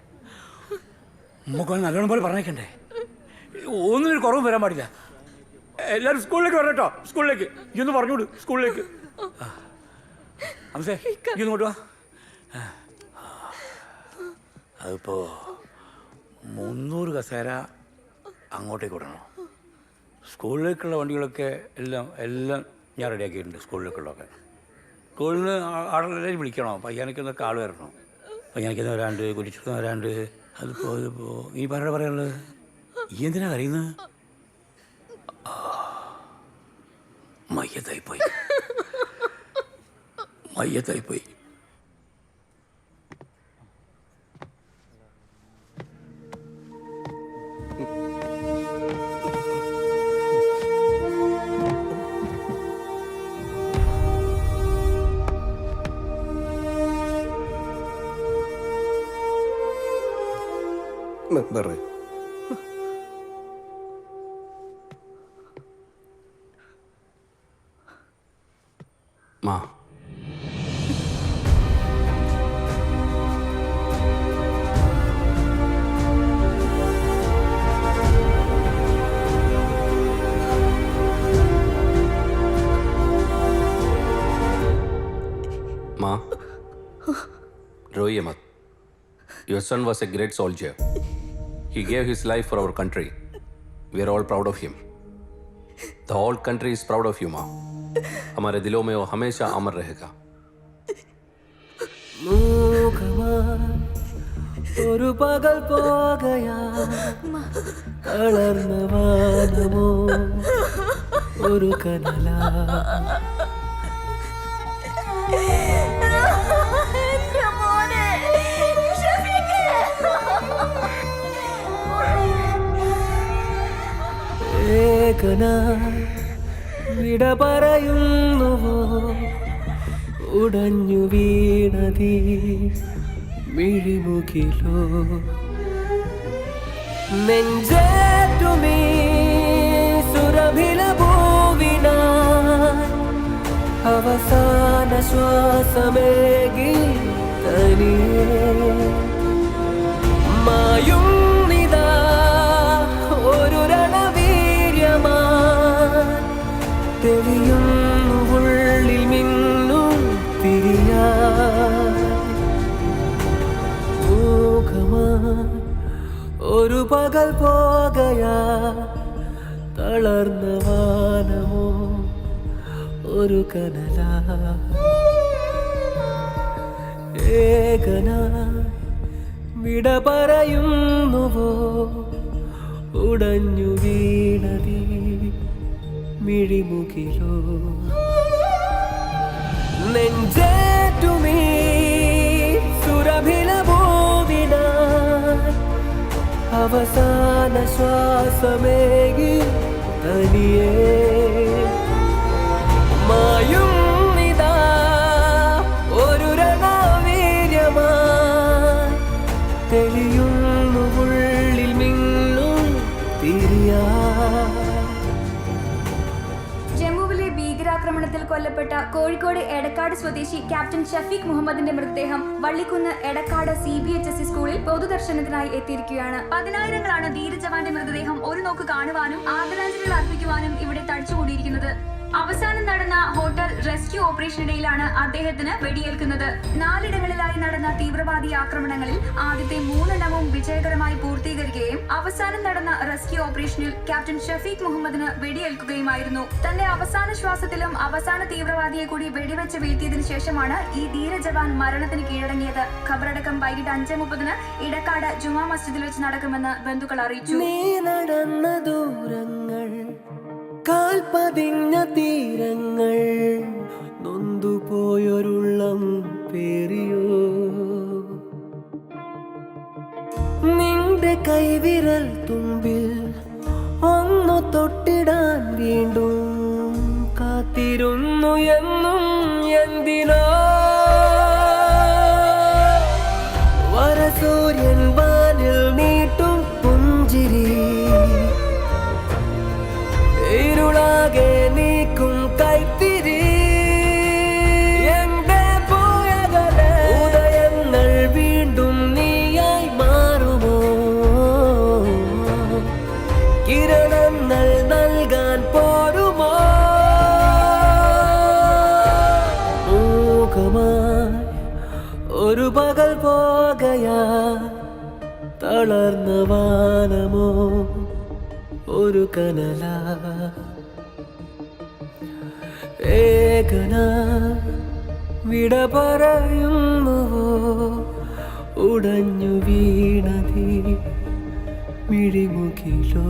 നമുക്ക് നല്ലോണം പോലെ പറഞ്ഞേക്കണ്ടേ. ഒന്നിനൊരു കുറവും വരാൻ പാടില്ല. എല്ലാവരും സ്കൂളിലേക്ക് വരട്ടോ. സ്കൂളിലേക്ക് ഇന്ന് പറഞ്ഞോളൂ. സ്കൂളിലേക്ക് അംസേ ഇന്ന് കൊണ്ട് വാ. അതിപ്പോ 300 കസേര അങ്ങോട്ടേക്ക് വിടണം. സ്കൂളിലേക്കുള്ള വണ്ടികളൊക്കെ എല്ലാം ഞാൻ റെഡിയാക്കിയിട്ടുണ്ട്. സ്കൂളിലേക്കുള്ളതൊക്കെ സ്കൂളിൽ നിന്ന് ആളെല്ലാവരും വിളിക്കണം. പയ്യാനിക്കുന്നൊക്കെ ആൾ വരണം. പയ്യാനിക്കുന്ന വരാണ്ട്, കുരിശുക്കുന്ന വരാണ്ട്. അതിപ്പോൾ ഈ പറയാനുള്ളത് ഈ എന്തിനാ കരയുന്നത്? മയ്യത്തായിപ്പോയി. മെമ്പർ മാ माँ रोइए मत. Your son was a great soldier. He gave his life for our country. We are all proud of him. The whole country is proud of you, माँ. हमारे दिलों में वो हमेशा अमर रहेगा. ഒരു പകൽ പോകയാ തളർന്ന വാനമോ ഒരു കനല വിട പറയുന്നുവോ ഉടഞ്ഞു വീണതീ മിഴിമുകിലോ നെഞ്ചേറ്റുമീ സുരഭില ഭൂവിന അവസാന ശ്വാസമേകി തനിയേ മായും നിതാ ഒരു രണവീര്യമാ തെളിയുന്നു ഉള്ളിൽ മിന്നും തിരിയാ ഒരു പകൽ പോകയാ തളർന്ന വാനമോ ഒരു കനല ഏകന വിട പറയുന്നുവോ ഉടഞ്ഞു വീണതീ മിഴിമുകിലോ നെഞ്ചേറ്റുമീ സുരഭില ഭൂവിന അവസാന ശ്വാസമേകി തനിയേ മായും നിതാ ഒരു രണവീര്യമാ തെളിയുന്നു ഉള്ളിൽ മിന്നും തിരിയാ. ജമ്മുവിലെ ഭീകരാക്രമണത്തിൽ കൊല്ലപ്പെട്ട കോഴിക്കോട് എടക്കാട് സ്വദേശി ക്യാപ്റ്റൻ ഷഫീഖ് മുഹമ്മദിന്റെ മൃതദേഹം വള്ളിക്കുന്ന് എടക്കാട് CBHSE സ്കൂളിൽ പൊതുദർശനത്തിനായി എത്തിയിരിക്കുകയാണ്. പതിനായിരങ്ങളാണ് ധീരജവാന്റെ മൃതദേഹം ഒരു നോക്ക് കാണുവാനും ആദരാഞ്ജലികൾ അർപ്പിക്കുവാനും ഇവിടെ തടിച്ചുകൂടിയിരിക്കുന്നത്. അവസാനം നടന്ന ഹോട്ടൽ റെസ്ക്യൂ ഓപ്പറേഷനിടയിലാണ് അദ്ദേഹത്തിന് വെടിയേൽക്കുന്നത്. 4 ഇടങ്ങളിലായി നടന്ന തീവ്രവാദി ആക്രമണങ്ങളിൽ ആദ്യത്തെ 3 എണ്ണവും വിജയകരമായി പൂർത്തീകരിക്കുകയും അവസാനം നടന്ന റെസ്ക്യൂ ഓപ്പറേഷനിൽ ക്യാപ്റ്റൻ ഷഫീഖ് മുഹമ്മദിന് വെടിയേൽക്കുകയുമായിരുന്നു. തന്റെ അവസാന ശ്വാസത്തിലും അവസാന തീവ്രവാദിയെ കൂടി വെടിവെച്ച് വീഴ്ത്തിയതിനു ശേഷമാണ് ഈ ധീരജവാൻ മരണത്തിന് കീഴടങ്ങിയത്. ഖബറടക്കം വൈകിട്ട് 5:30 ഇടക്കാട് ജുമാ മസ്ജിദിൽ വെച്ച് നടക്കുമെന്ന് ബന്ധുക്കൾ അറിയിച്ചു. കാൽപതിഞ്ഞ തീരങ്ങൾ നൊന്തുപോയൊരുള്ളം പേറിയോ നിന്റെ കൈവിരൽ തുമ്പിൽ ഒന്നു തൊട്ടിടാൻ വീണ്ടും കാത്തിരുന്നു എന്നും എന്തിനോ വരസൂര്യൻ വാനിൽ നീട്ടും പുഞ്ചിരി ഇരുളാകെ നീക്കും കൈത്തിരി എന്റെ പോയകലെ ഉദയങ്ങൾ വീണ്ടും നീയായി മാറുമോ കിരണങ്ങൾ നൽകാൻ പോരുമോ മൂകമായി ഒരു പകൽ പോകയാ തളർന്ന വാനമോ ഒരു കനല ഏകന വിട പറയുന്നുവോ ഉടഞ്ഞു വീണതി മിഴിമുകിലോ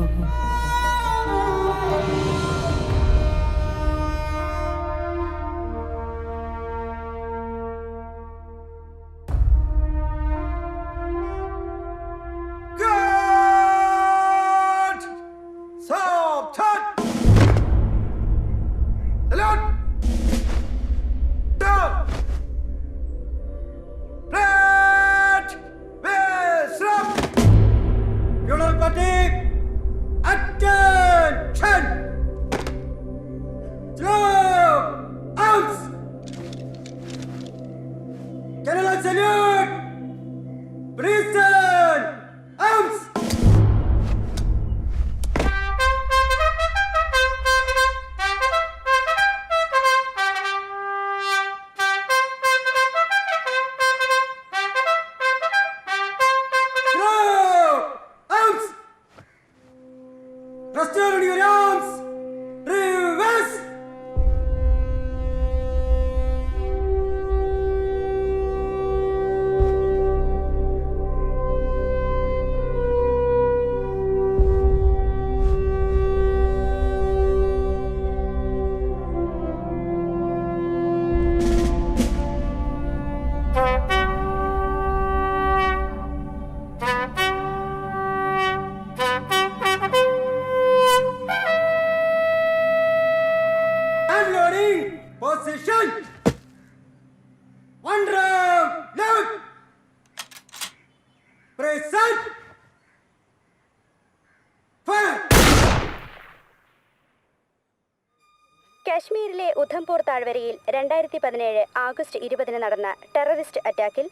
കാശ്മീരിലെ ഉധംപൂർ താഴ്വരയിൽ 2017 ആഗസ്റ്റ് 20 നടന്ന ടെററിസ്റ്റ് അറ്റാക്കിൽ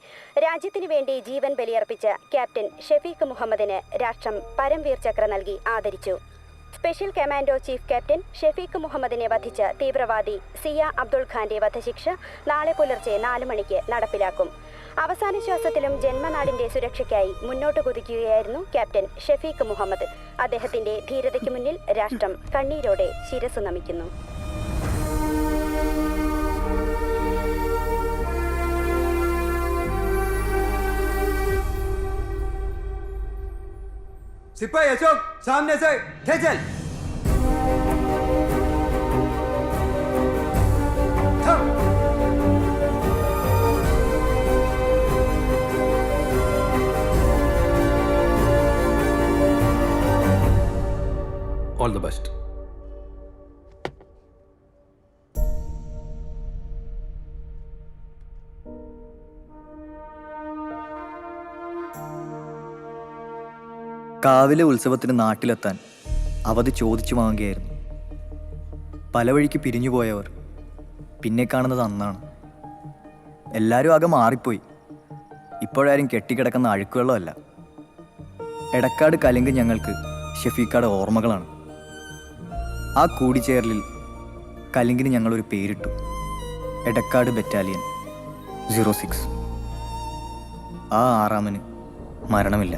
രാജ്യത്തിനു വേണ്ടി ജീവൻ ബലിയർപ്പിച്ച ക്യാപ്റ്റൻ ഷഫീഖ് മുഹമ്മദിന് രാഷ്ട്രം പരംവീർ ചക്ര നൽകി ആദരിച്ചു. Special commando chief captain Shafeeq മുഹമ്മദിനെ വധിച്ച തീവ്രവാദി സിയ അബ്ദുൾ ഖാന്റെ വധശിക്ഷ നാളെ പുലർച്ചെ 4 മണിക്ക് നടപ്പിലാക്കും. അവസാന ശ്വാസത്തിലും ജന്മനാടിന്റെ സുരക്ഷയ്ക്കായി മുന്നോട്ട് കുതിക്കുകയായിരുന്നു ക്യാപ്റ്റൻ ഷഫീഖ് മുഹമ്മദ്. അദ്ദേഹത്തിന്റെ ധീരതയ്ക്ക് മുന്നിൽ രാഷ്ട്രം കണ്ണീരോടെ ശിരസ് നമിക്കുന്നു. सिपाही अशोक सामने से खेचल All the best. കാവിലെ ഉത്സവത്തിന് നാട്ടിലെത്താൻ അവധി ചോദിച്ചു വാങ്ങുകയായിരുന്നു. പല വഴിക്ക് പിരിഞ്ഞുപോയവർ പിന്നെ കാണുന്നത് അന്നാണ്. എല്ലാവരും ആകെ മാറിപ്പോയി. ഇപ്പോഴാരും കെട്ടിക്കിടക്കുന്ന അഴുക്കുവെള്ളമല്ല. എടക്കാട് കലിങ്ക് ഞങ്ങൾക്ക് ഷെഫീഖാടെ ഓർമ്മകളാണ്. ആ കൂടിച്ചേരലിൽ കലിങ്കിന് ഞങ്ങളൊരു പേരിട്ടു, എടക്കാട് ബറ്റാലിയൻ 06. ആ 6-ാമന് മരണമില്ല.